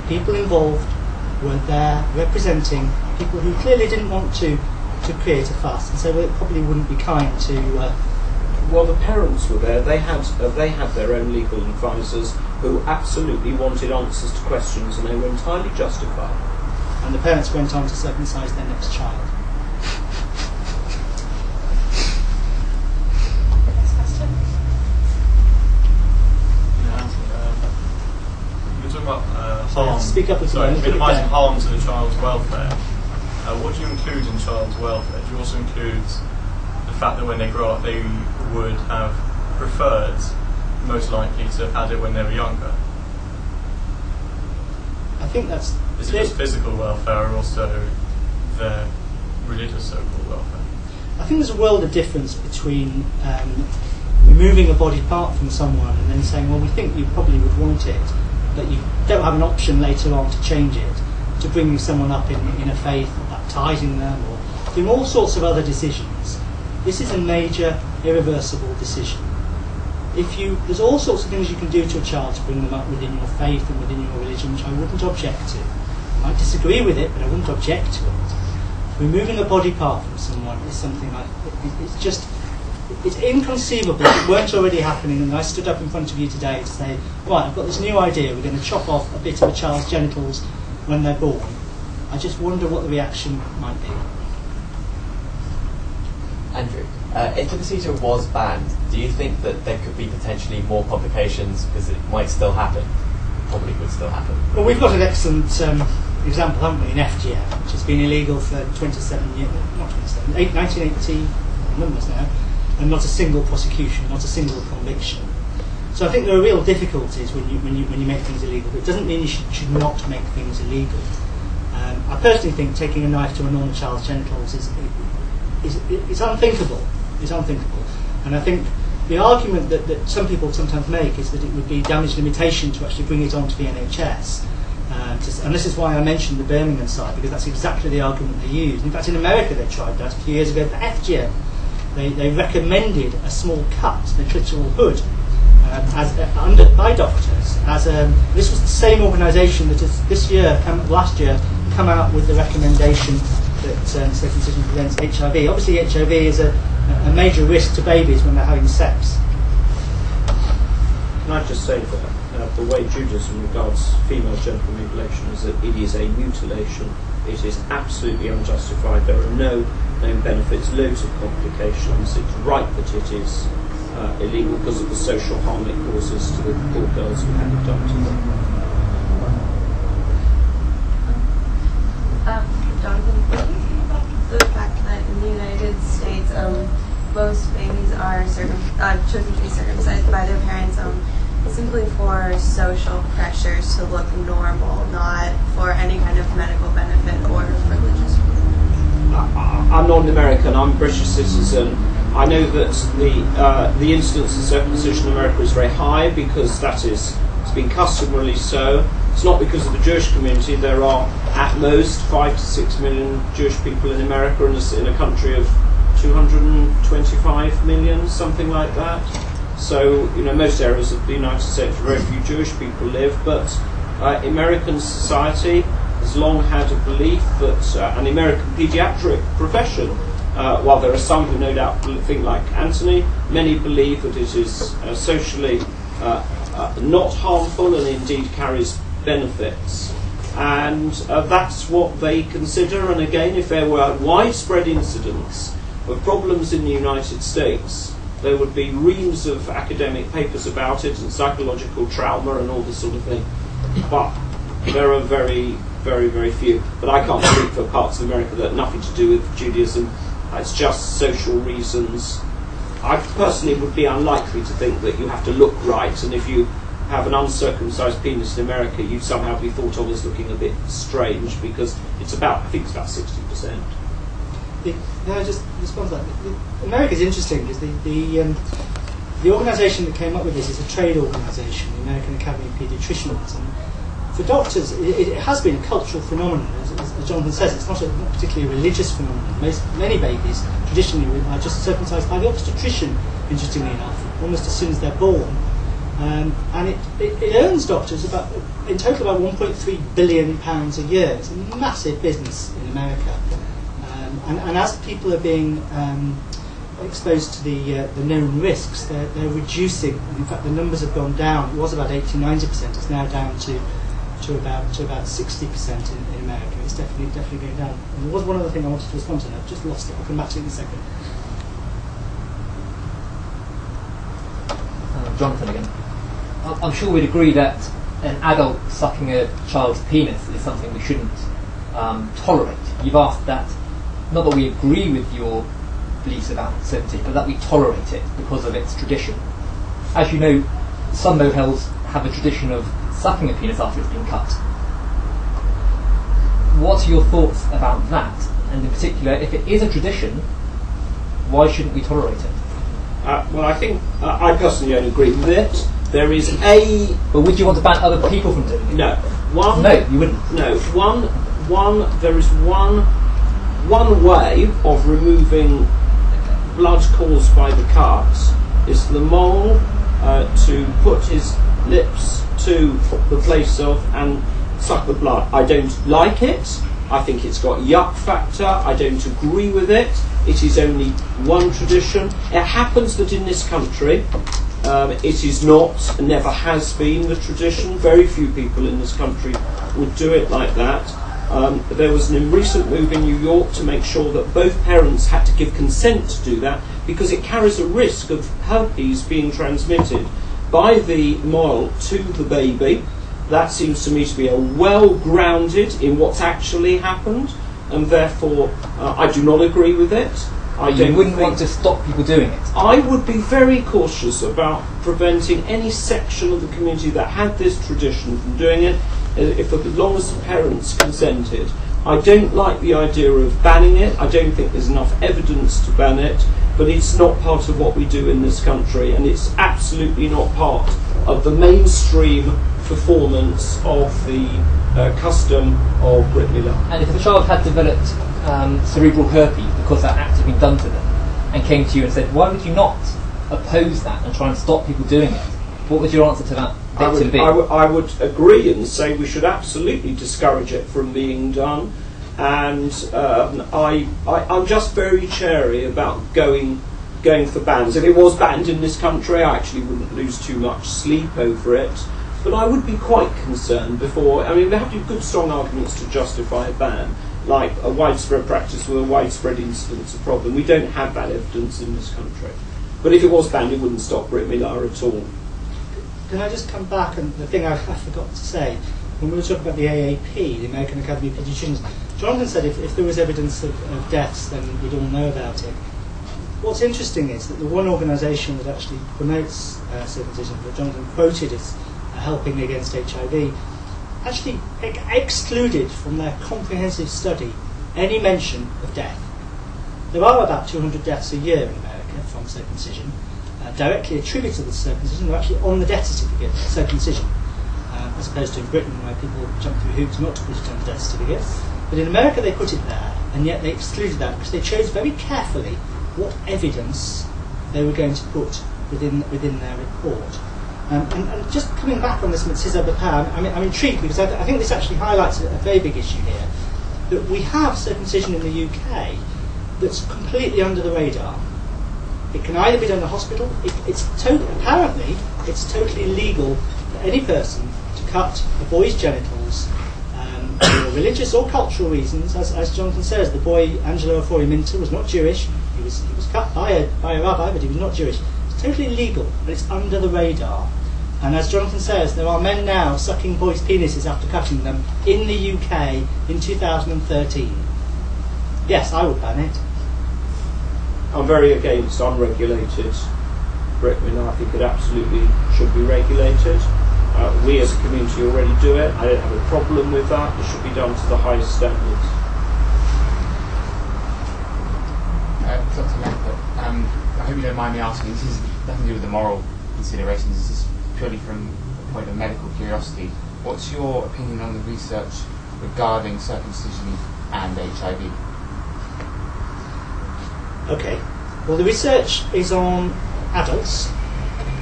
The people involved were there representing people who clearly didn't want to create a fuss, and so it probably wouldn't be kind to... Well, the parents were there. They had their own legal advisors who absolutely wanted answers to questions, and they were entirely justified. And the parents went on to circumcise their next child. Next question. You're talking about harm. Speak up as well. Minimising harm to the child's welfare. What do you include in child's welfare? Do you also include the fact that when they grow up they would have preferred, most likely, to have had it when they were younger? I think that's... Is it just physical welfare or also their religious so-called welfare? I think there's a world of difference between removing a body part from someone and then saying, well, we think you probably would want it, but you don't have an option later on to change it, to bringing someone up in a faith, or baptising them, or doing all sorts of other decisions. This is a major, irreversible decision. There's all sorts of things you can do to a child to bring them up within your faith and within your religion, which I wouldn't object to. I might disagree with it, but I wouldn't object to it. Removing a body part from someone is something it's inconceivable if it weren't already happening, and I stood up in front of you today to say, right, I've got this new idea, we're going to chop off a bit of a child's genitals when they're born. I just wonder what the reaction might be. Andrew, if the procedure was banned, do you think that there could be potentially more complications because it might still happen? Probably would still happen. Well, we've got an excellent example, haven't we, in FGM, which has been illegal for 27 years, not 27, 1980 numbers now, and not a single prosecution, not a single conviction. So I think there are real difficulties when you make things illegal, but it doesn't mean you should not make things illegal. I personally think taking a knife to a normal child's genitals is unthinkable. It's unthinkable. And I think the argument that some people sometimes make is that it would be damage limitation to actually bring it onto the NHS. And this is why I mentioned the Birmingham site, because that's exactly the argument they used. In fact, in America they tried that a few years ago for FGM. They recommended a small cut, the clitoral hood, by doctors. This was the same organisation that has last year come out with the recommendation that circumcision prevents HIV. Obviously HIV is a major risk to babies when they're having sex. Can I just say that the way Judaism regards female genital mutilation is that it is a mutilation. It is absolutely unjustified. There are no known benefits, loads of complications. It's right that it is illegal because of the social harm it causes to the poor girls who have it done to them. Jonathan, what do you think about the fact that in the United States most babies are chosen to be circumcised by their parents simply for social pressures to look normal, not for any kind of medical benefit or religious reason? I'm not an American, I'm a British citizen. I know that the incidence of circumcision in America is very high because it's been customarily so. It's not because of the Jewish community. There are at most 5 to 6 million Jewish people in America in a country of 225 million, something like that. So, most areas of the United States where very few Jewish people live, but American society has long had a belief that an American paediatric profession, while there are some who no doubt think like Antony, many believe that it is socially not harmful and indeed carries benefits. And that's what they consider. And again, if there were widespread incidents of problems in the United States, there would be reams of academic papers about it and psychological trauma and all this sort of thing. But there are very, very, very few. But I can't speak for parts of America that have nothing to do with Judaism. It's just social reasons. I personally would be unlikely to think that you have to look right, and if you have an uncircumcised penis in America, you'd somehow be thought of as looking a bit strange, because it's about, I think it's about 60%. Can I just respond to that? America's interesting because the organisation that came up with this is a trade organisation, the American Academy of Paediatricians. And for doctors, it has been a cultural phenomenon. As Jonathan says, it's not particularly a religious phenomenon. Many babies traditionally are just circumcised by the obstetrician, interestingly enough, almost as soon as they're born. And it earns doctors in total about £1.3 billion a year. It's a massive business in America. And as people are being exposed to the known risks, they're reducing. In fact, the numbers have gone down. It was about 80-90%. It's now down to about 60% in America. It's definitely going down. And there was one other thing I wanted to respond to, and I've just lost it. I'll come back to it in a second. Jonathan again. I'm sure we'd agree that an adult sucking a child's penis is something we shouldn't tolerate. You've asked that, not that we agree with your beliefs about circumcision, but that we tolerate it because of its tradition. As you know, some mohels have a tradition of sucking a penis after it's been cut. What are your thoughts about that? And in particular, if it is a tradition, why shouldn't we tolerate it? Well, I think I personally don't agree with it. There is a... But would you want to ban other people from doing it? No. No, you wouldn't. No. There is one way of removing blood caused by the cut is for the mole to put his lips to the place of and suck the blood. I don't like it. I think it's got yuck factor. I don't agree with it. It is only one tradition. It happens that in this country it is not, never has been the tradition. Very few people in this country would do it like that. There was a recent move in New York to make sure that both parents had to give consent to do that, because it carries a risk of herpes being transmitted by the mole to the baby. That seems to me to be well grounded in what's actually happened, and therefore I do not agree with it. You wouldn't want to stop people doing it? I would be very cautious about preventing any section of the community that had this tradition from doing it, if as long as the parents consented. I don't like the idea of banning it. I don't think there's enough evidence to ban it, but it's not part of what we do in this country, and it's absolutely not part of the mainstream performance of the custom of Brit Mila. And if a child had developed cerebral herpes because that act had been done to them, and came to you and said, why would you not oppose that and try and stop people doing it? What would your answer to that victim be? I would agree and say we should absolutely discourage it from being done, and I'm just very chary about going for bans. If it was banned in this country, I actually wouldn't lose too much sleep over it, but I would be quite concerned before. I mean, there have to be good strong arguments to justify a ban, like a widespread practice with a widespread incidence of problem. We don't have that evidence in this country. But if it was banned, it wouldn't stop Brit Mila at all. Can I just come back, and the thing I forgot to say, when we were talking about the AAP, the American Academy of Paediatricians, Jonathan said if there was evidence of deaths, then we'd all know about it. What's interesting is that the one organisation that actually promotes circumcision, that Jonathan quoted as helping against HIV, actually excluded from their comprehensive study any mention of death. There are about 200 deaths a year in America from circumcision, directly attributed to the circumcision. They're actually on the death certificate, circumcision, as opposed to in Britain where people jump through hoops not to put it on the death certificate. But in America they put it there, and yet they excluded that because they chose very carefully what evidence they were going to put within their report. And just coming back on this Mitzvah B'Pam, I'm intrigued because I think this actually highlights a very big issue here, that we have circumcision in the UK that's completely under the radar. It can either be done in a hospital, apparently it's totally illegal for any person to cut a boy's genitals for religious or cultural reasons. As Jonathan says, the boy Angelo Afori-Minter was not Jewish. He was cut by a rabbi, but he was not Jewish. It's totally illegal, but it's under the radar. And as Jonathan says, there are men now sucking boys' penises after cutting them in the UK in 2013. Yes, I would ban it. I'm very against unregulated Brickman. I think it absolutely should be regulated. We as a community already do it. I don't have a problem with that. It should be done to the highest standards. Dr. Lempert, I hope you don't mind me asking, this is nothing to do with the moral considerations, this is purely from a point of medical curiosity. What's your opinion on the research regarding circumcision and HIV? Okay. Well, the research is on adults.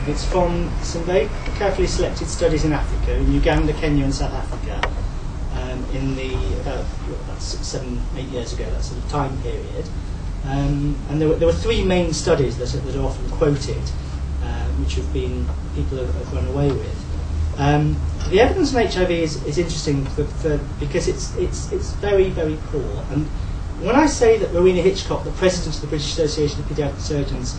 It's from some very carefully selected studies in Africa, in Uganda, Kenya and South Africa, in the about 7, 8 years ago, that sort of time period. And there were 3 main studies that are often quoted, which people have run away with. The evidence on HIV is interesting because it's very, very poor. And when I say that Rowena Hitchcock, the president of the British Association of Paediatric Surgeons,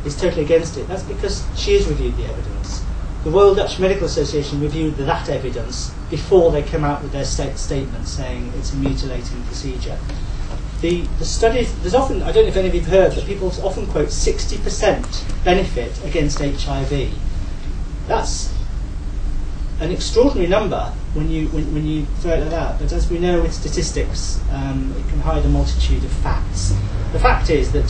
is totally against it, that's because she has reviewed the evidence. The Royal Dutch Medical Association reviewed that evidence before they came out with their statement saying it's a mutilating procedure. The studies, there's often, I don't know if any of you have heard, that people often quote 60% benefit against HIV. That's an extraordinary number when you throw it like that, but as we know with statistics, it can hide a multitude of facts. The fact is that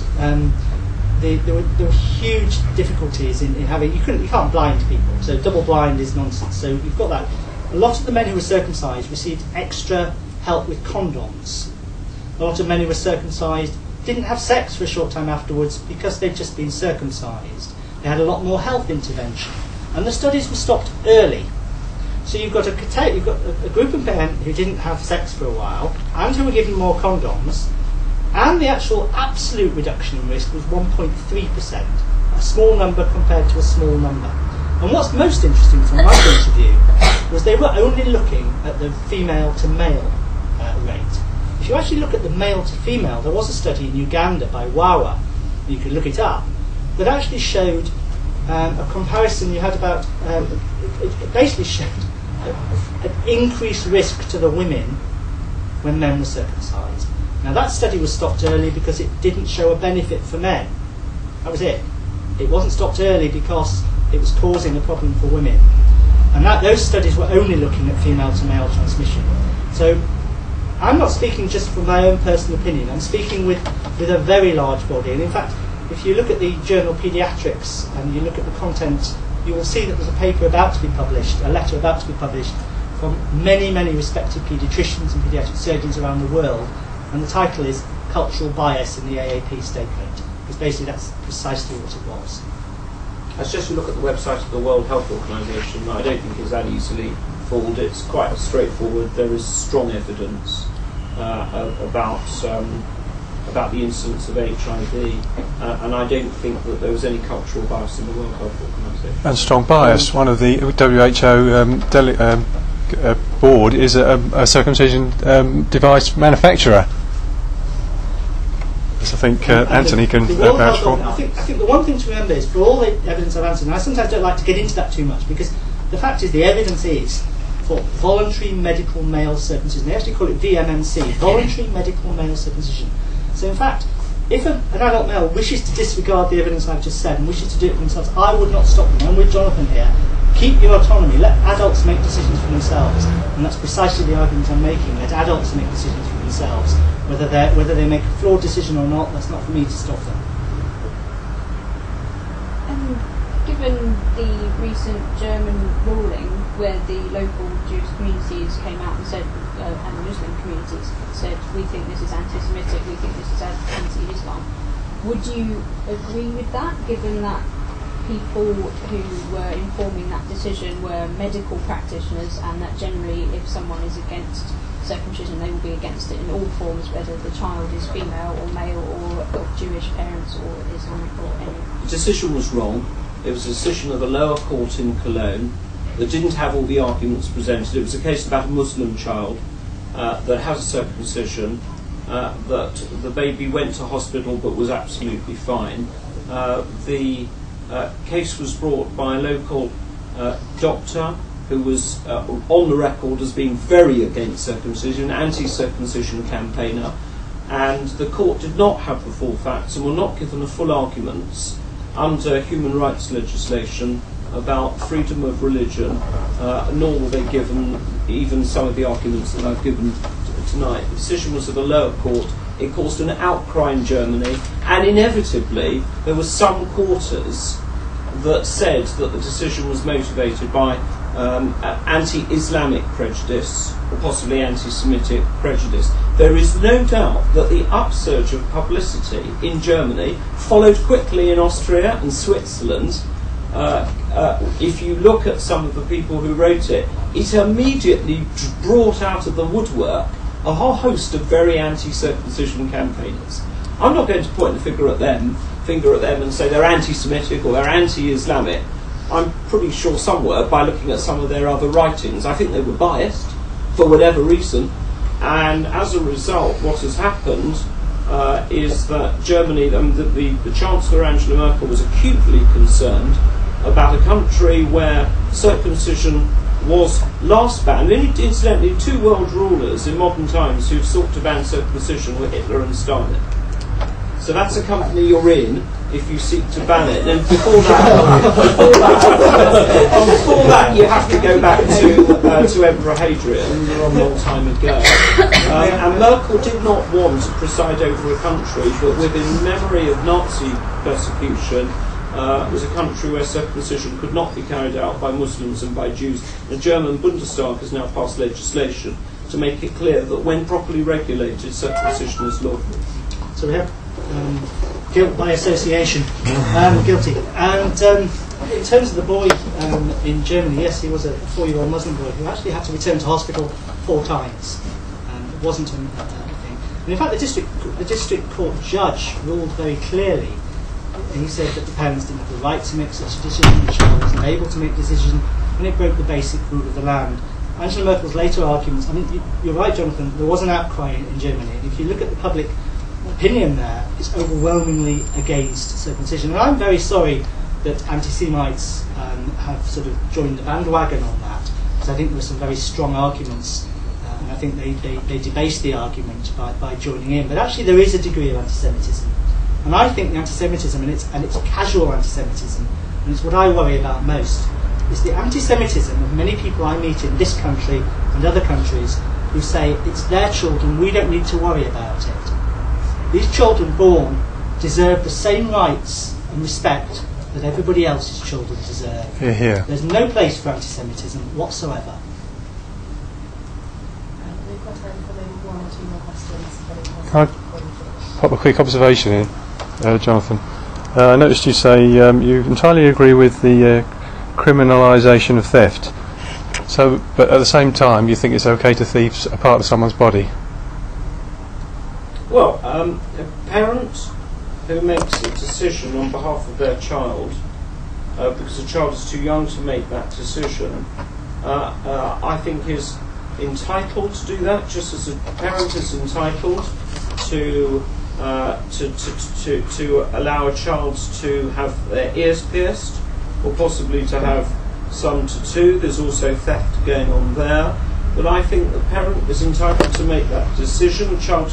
there were huge difficulties in having, you can't blind people, so double blind is nonsense. So you've got that. A lot of the men who were circumcised received extra help with condoms. A lot of men who were circumcised didn't have sex for a short time afterwards because they'd just been circumcised. They had a lot more health intervention, and the studies were stopped early. So you've got a group of men who didn't have sex for a while, and who were given more condoms, and the actual absolute reduction in risk was 1.3%, a small number compared to a small number. And what's most interesting from my point of view was they were only looking at the female to male rate. If you actually look at the male to female, there was a study in Uganda by Wawa, you can look it up, that actually showed a comparison. You had about, it basically showed an increased risk to the women when men were circumcised. Now that study was stopped early because it didn't show a benefit for men. That was it. It wasn't stopped early because it was causing a problem for women. And those studies were only looking at female to male transmission. So I'm not speaking just from my own personal opinion, I'm speaking with a very large body. And in fact, if you look at the journal Paediatrics and you look at the content, you will see that there's a paper about to be published, a letter about to be published from many, many respected paediatricians and paediatric surgeons around the world. And the title is Cultural Bias in the AAP Statement, because basically that's precisely what it was. I suggest you look at the website of the World Health Organization. I don't think it's that easily fooled. It's quite straightforward. There is strong evidence about the incidence of HIV, and I don't think that there was any cultural bias in the World Health Organization. And strong bias. One of the WHO board is a circumcision device manufacturer. As I think Antony can vouch for. I think the one thing to remember is, for all the evidence I've answered, and I sometimes don't like to get into that too much, because the fact is the evidence is for voluntary medical male circumcision. They actually call it VMMC, voluntary medical male circumcision. So in fact, if an adult male wishes to disregard the evidence I've just said and wishes to do it for themselves, I would not stop them. I'm with Jonathan here. Keep your autonomy. Let adults make decisions for themselves. And that's precisely the argument I'm making. Let adults make decisions for themselves. Whether they make a flawed decision or not, that's not for me to stop them. Given the recent German ruling where the local Jewish communities came out and said, and the Muslim communities said, we think this is anti-Semitic, we think this is anti-Islam, would you agree with that, given that people who were informing that decision were medical practitioners, and that generally if someone is against circumcision they will be against it in all forms, whether the child is female or male or of Jewish parents or Islamic or any. The decision was wrong. It was a decision of a lower court in Cologne that didn't have all the arguments presented. It was a case about a Muslim child that has a circumcision, that the baby went to hospital but was absolutely fine. The case was brought by a local doctor who was on the record as being very against circumcision, anti-circumcision campaigner, and the court did not have the full facts and were not given the full arguments under human rights legislation about freedom of religion, nor were they given even some of the arguments that I've given tonight. The decision was of a lower court. It caused an outcry in Germany, and inevitably there were some quarters that said that the decision was motivated by anti-Islamic prejudice or possibly anti-Semitic prejudice. There is no doubt that the upsurge of publicity in Germany followed quickly in Austria and Switzerland. If you look at some of the people who wrote it, it immediately brought out of the woodwork a whole host of very anti-circumcision campaigners. I'm not going to point the finger at them and say they're anti-Semitic or they're anti-Islamic. I'm pretty sure some were by looking at some of their other writings. I think they were biased for whatever reason, and as a result what has happened is that Germany, the Chancellor Angela Merkel was acutely concerned about a country where circumcision was last banned. And incidentally, two world rulers in modern times who've sought to ban circumcision were Hitler and Stalin. So that's a company you're in if you seek to ban it. And before that, you have to go back to Emperor Hadrian a long time ago. And Merkel did not want to preside over a country that, within memory of Nazi persecution, was a country where circumcision could not be carried out by Muslims and by Jews. The German Bundestag has now passed legislation to make it clear that when properly regulated, circumcision is lawful. So we have guilt by association, guilty. And in terms of the boy in Germany, yes, he was a 4-year-old Muslim boy who actually had to return to hospital 4 times. It wasn't a thing. And in fact, the district court judge ruled very clearly. He said that the parents didn't have the right to make such a decision, the child wasn't able to make a decision, and it broke the basic rule of the land. Angela Merkel's later arguments, I mean, you're right, Jonathan, there was an outcry in Germany. And if you look at the public opinion there, it's overwhelmingly against circumcision. And I'm very sorry that anti-Semites have sort of joined the bandwagon on that, because I think there were some very strong arguments, and I think they debased the argument by joining in. But actually there is a degree of anti-Semitism. And I think the anti-Semitism, and it's casual anti-Semitism, and it's what I worry about most, is the anti-Semitism of many people I meet in this country and other countries who say it's their children, we don't need to worry about it. These children born deserve the same rights and respect that everybody else's children deserve. Hear, hear. There's no place for anti-Semitism whatsoever. We've got time for maybe 1 or 2 more questions. Can I pop a quick observation in, Jonathan? I noticed you say you entirely agree with the criminalisation of theft. So, but at the same time, you think it's okay to thieve a part of someone's body? Well, a parent who makes a decision on behalf of their child, because the child is too young to make that decision, I think is entitled to do that, just as a parent is entitled to allow a child to have their ears pierced, or possibly to have some tattoo. There's also theft going on there. But I think the parent is entitled to make that decision. A child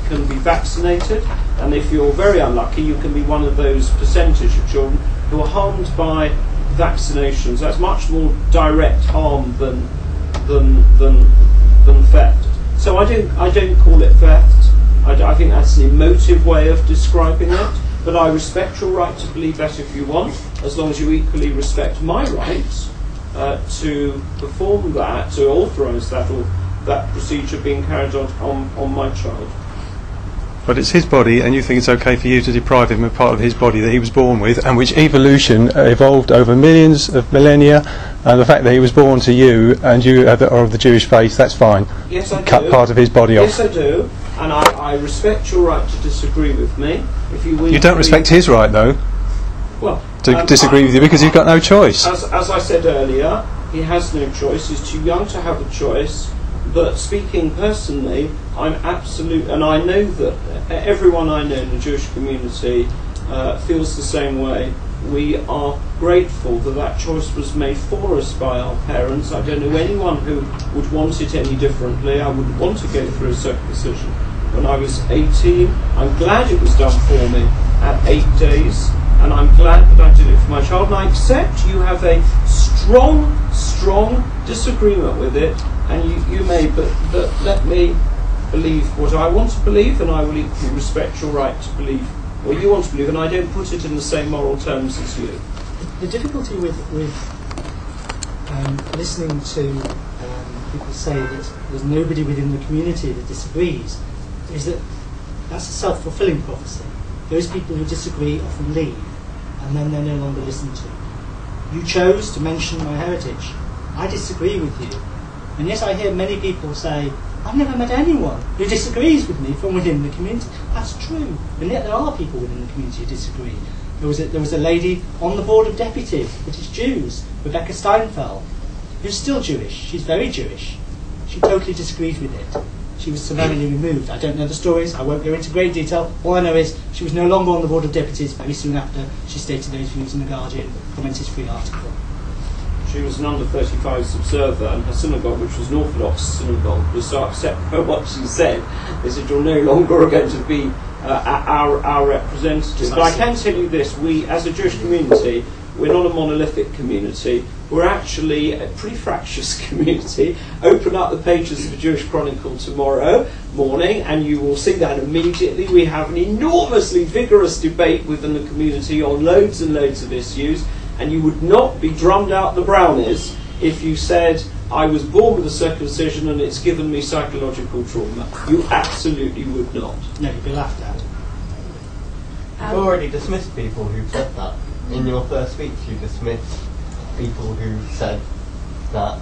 can be vaccinated, and if you're very unlucky, you can be one of those percentage of children who are harmed by vaccinations. That's much more direct harm than theft. So I don't call it theft. I think that's an emotive way of describing it. But I respect your right to believe that if you want, as long as you equally respect my right to perform that, to authorise that, or that procedure being carried on my child. But it's his body, and you think it's okay for you to deprive him of part of his body that he was born with, and which evolution evolved over millions of millennia, and the fact that he was born to you, and you are of the Jewish faith, that's fine. Yes, I Cut do. part of his body off. Yes, I do, and I respect your right to disagree with me. If you don't respect his right, though, well, to disagree with you, because you've got no choice. As I said earlier, he has no choice. He's too young to have a choice. But speaking personally, I'm absolute, and I know that everyone I know in the Jewish community feels the same way. We are grateful that that choice was made for us by our parents. I don't know anyone who would want it any differently. I wouldn't want to go through a circumcision when I was 18. I'm glad it was done for me at 8 days, and I'm glad that I did it for my child. And I accept you have a strong disagreement with it, and you may, but let me believe what I want to believe, and I will equally respect your right to believe what you want to believe, and I don't put it in the same moral terms as you. The difficulty with listening to people say that there's nobody within the community that disagrees is that that's a self-fulfilling prophecy. Those people who disagree often leave, and then they're no longer listened to. You chose to mention my heritage. I disagree with you. And yet I hear many people say, I've never met anyone who disagrees with me from within the community. That's true. And yet there are people within the community who disagree. There was a lady on the board of Deputies, British Jews, Rebecca Steinfeld, who's still Jewish. She's very Jewish. She totally disagrees with it. She was summarily removed. I don't know the stories. I won't go into great detail. All I know is she was no longer on the board of Deputies very soon after she stated those views in the Guardian commented-free article. She was an under-35s observer, and her synagogue, which was an Orthodox synagogue, was so upset by what she said. They said, you're no longer going to be our representative. But I can tell you this, we, as a Jewish community, we're not a monolithic community. We're actually a pretty fractious community. Open up the pages of the Jewish Chronicle tomorrow morning, and you will see that immediately. We have an enormously vigorous debate within the community on loads and loads of issues, and you would not be drummed out the brownies if you said, I was born with a circumcision and it's given me psychological trauma. You absolutely would not. No, you'd be laughed at. You've already dismissed people who said that. In your first speech, you dismissed people who said that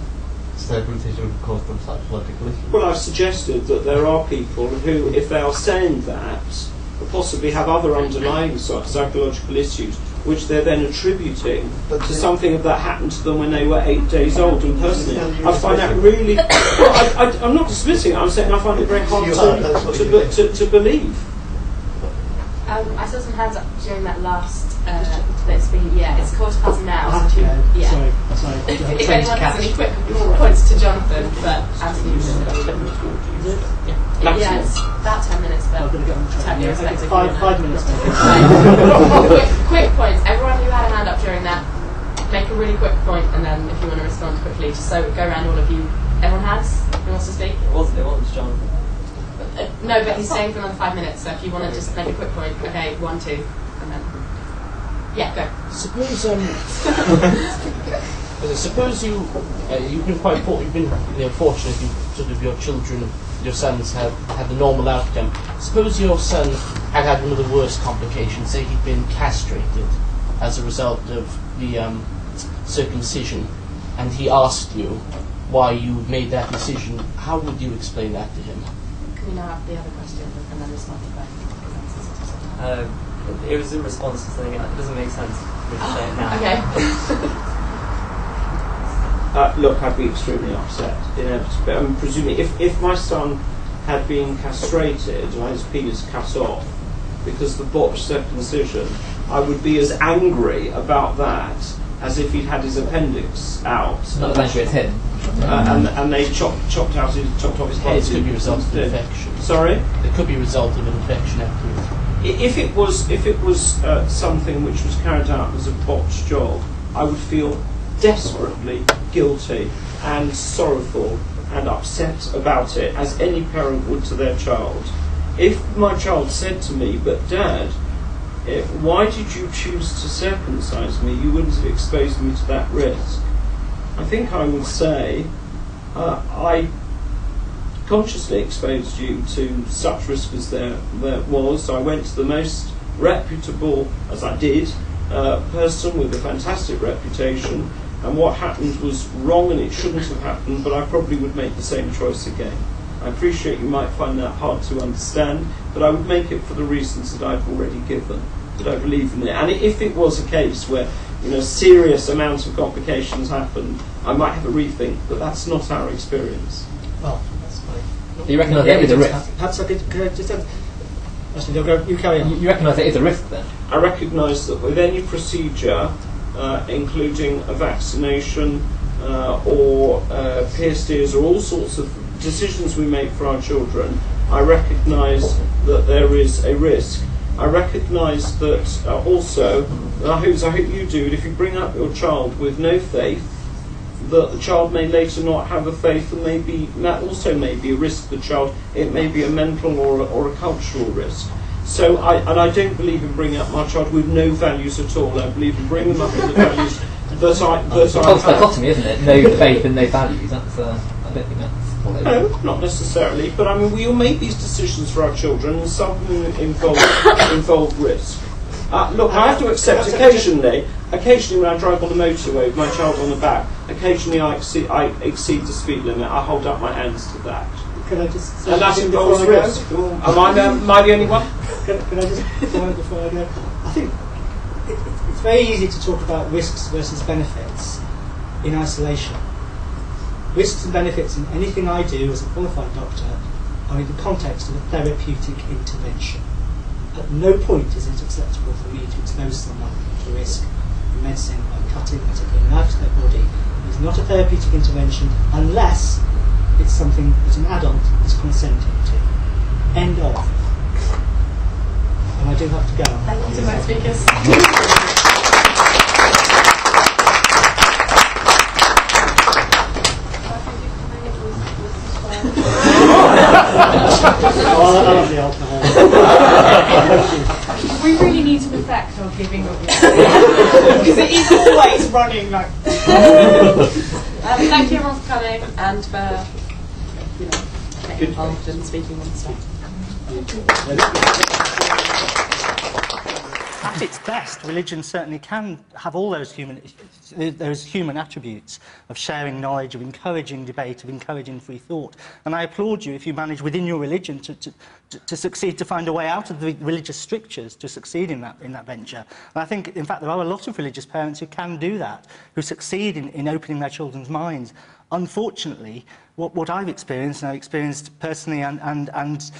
circumcision caused them psychological issues. Well, I've suggested that there are people who, if they are saying that, possibly have other underlying psychological issues, which they're then attributing to something that happened to them when they were 8 days old. And personally, I find that really... Well, I'm not dismissing it, I'm saying I find it very hard to believe. I saw some hands up during that last that's been, it's 1:15 now. So Sorry. If anyone has any quick points to Jonathan, but Antony yeah, it's about 10 minutes, but totally respective. 5 minutes. quick points. Everyone who had a hand up during that, make a really quick point, and then if you want to respond quickly, just so go around all of you. Everyone has? Who wants to speak? It wasn't Jonathan. No, but he's staying for another 5 minutes, so if you want to just make a quick point, okay, 1, 2, and then... Yeah, go. Suppose you've been quite fortunate. Your children, your sons have had a normal outcome. Suppose your son had one of the worst complications. Say he'd been castrated as a result of the circumcision, and he asked you why you made that decision. How would you explain that to him? Can we now have the other question and then respond to both? It was in response to something. It doesn't make sense for me to say it now. Okay. Look, I'd be extremely upset, inevitably. I'm presuming if my son had been castrated and his penis cut off because the botched circumcision, I would be as angry about that as if he'd had his appendix out. Not eventually it's him. And they chopped off his body. It could be a result of an infection. Sorry? It could be a result of an infection afterwards. If it was something which was carried out as a botched job, I would feel desperately guilty and sorrowful and upset about it, as any parent would to their child. If my child said to me, but Dad, why did you choose to circumcise me? You wouldn't have exposed me to that risk. I think I would say, I consciously exposed you to such risk as there was. I went to the most reputable, as I did, person with a fantastic reputation, and what happened was wrong and it shouldn't have happened, but I probably would make the same choice again. I appreciate you might find that hard to understand, but I would make it for the reasons that I've already given, that I believe in it. And if it was a case where serious amounts of complications happened, I might have a rethink, but that's not our experience. Well, that's fine. You recognise there is a risk? Perhaps I could just have... You carry on. You recognise there is a risk then? I recognise that with any procedure, including a vaccination or pierced ears or all sorts of decisions we make for our children, I recognise that there is a risk. I recognise that also, I hope you do, if you bring up your child with no faith, that the child may later not have a faith, and that also may be a risk to the child. It may be a mental or a cultural risk. So, I don't believe in bringing up my child with no values at all. I believe in bringing them up with the values that I have. It's a dichotomy, isn't it? No faith and no values. That's, I don't think that's... No, not necessarily. But I mean, we all make these decisions for our children, and some of them involve risk. Look, I have to accept occasionally when I drive on the motorway with my child on the back, occasionally I exceed the speed limit. I hold up my hands to that. Can I just say and that involves risk. Am I the only one? Can I just comment before I go? I think it's very easy to talk about risks versus benefits in isolation. Risks and benefits in anything I do as a qualified doctor are in the context of a therapeutic intervention. At no point is it acceptable for me to expose someone to risk in medicine by cutting, taking a knife to their body. It is not a therapeutic intervention unless it's something that an adult is consenting to. End of. And I do have to go. Thank you to my speakers. We really need to perfect our giving, obviously, because it is always running like. Thank you everyone for coming and for getting involved and speaking on stuff. At its best, religion certainly can have all those human attributes of sharing knowledge, of encouraging debate, of encouraging free thought. And I applaud you if you manage within your religion to succeed to find a way out of the religious strictures to succeed in that venture. And I think, in fact, there are a lot of religious parents who can do that, who succeed in opening their children's minds. Unfortunately, what I've experienced, and I've experienced personally, and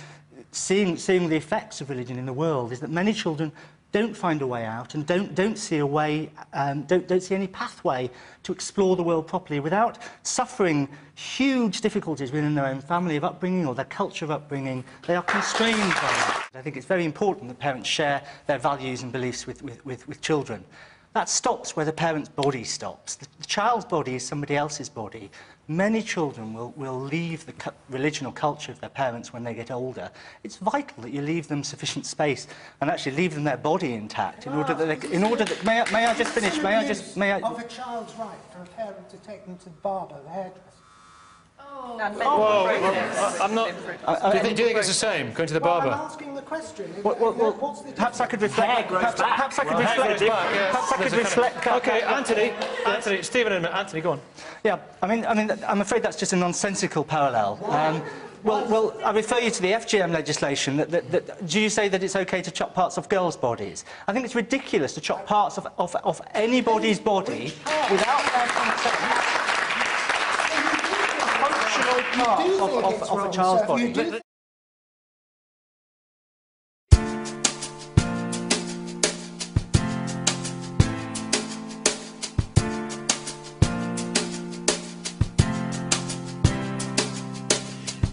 seeing the effects of religion in the world, is that many children don't find a way out and don't see a way, don't see any pathway to explore the world properly without suffering huge difficulties within their own family of upbringing or their culture of upbringing. They are constrained by that. I think it's very important that parents share their values and beliefs with children. That stops where the parent's body stops. The child's body is somebody else's body. Many children will leave the religion or culture of their parents when they get older. It's vital that you leave them sufficient space and actually leave them their body intact in order that may I just finish? Of a child's right for a parent to take them to the barber, the hairdresser. I'm not. Do you think it's the same, going to the barber? I'm asking the question. Perhaps I could reflect. Perhaps I could reflect. Okay, Anthony, Stephen and Anthony, go on. Yeah, I mean, I'm afraid that's just a nonsensical parallel. Well, I refer you to the FGM legislation. Do you say that it's okay to chop parts of girls' bodies? I think it's ridiculous to chop parts of anybody's body without their consent. Part of a child's body.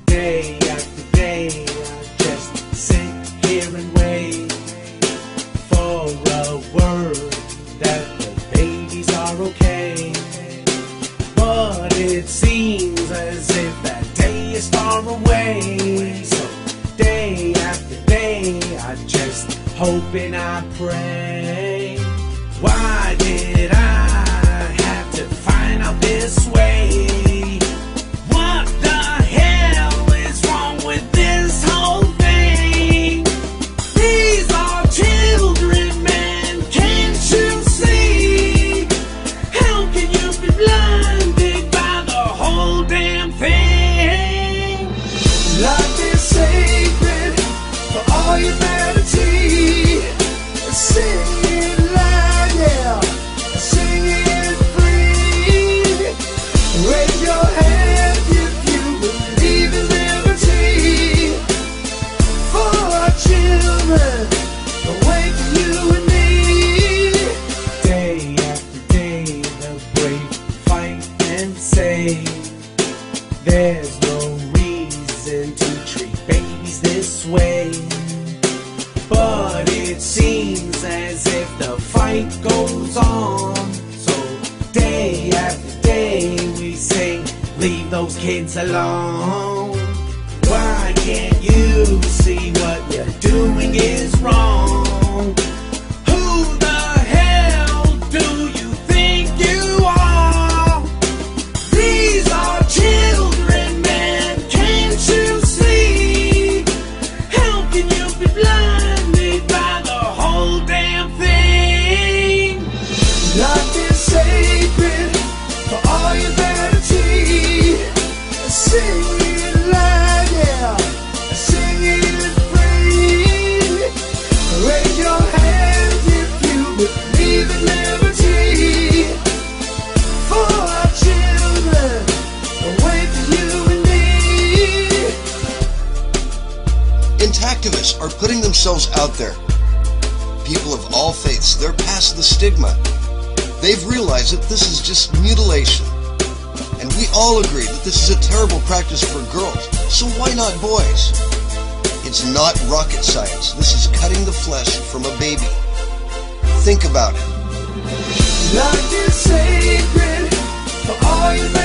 Day after day, I just sit here and wait for a word that the babies are okay. But it seems as if that day is far away. So day after day, I just hope and I pray. Why did I have to find out this way? What the hell is fight goes on. So day after day we sing, leave those kids alone. Why can't you see what you're doing is wrong? Who the hell do you think you are? These are children, man, can't you see? How can you be blinded by the whole damn thing? Life is sacred for all humanity. Sing it loud, yeah. Sing it free. Raise your hands if you believe in liberty. For our children, wait for you and me. Intactivists are putting themselves out there. People of all faiths, they're past the stigma. They've realized that this is just mutilation. And we all agree that this is a terrible practice for girls. So why not boys? It's not rocket science. This is cutting the flesh from a baby. Think about it. Life is sacred for all humanity.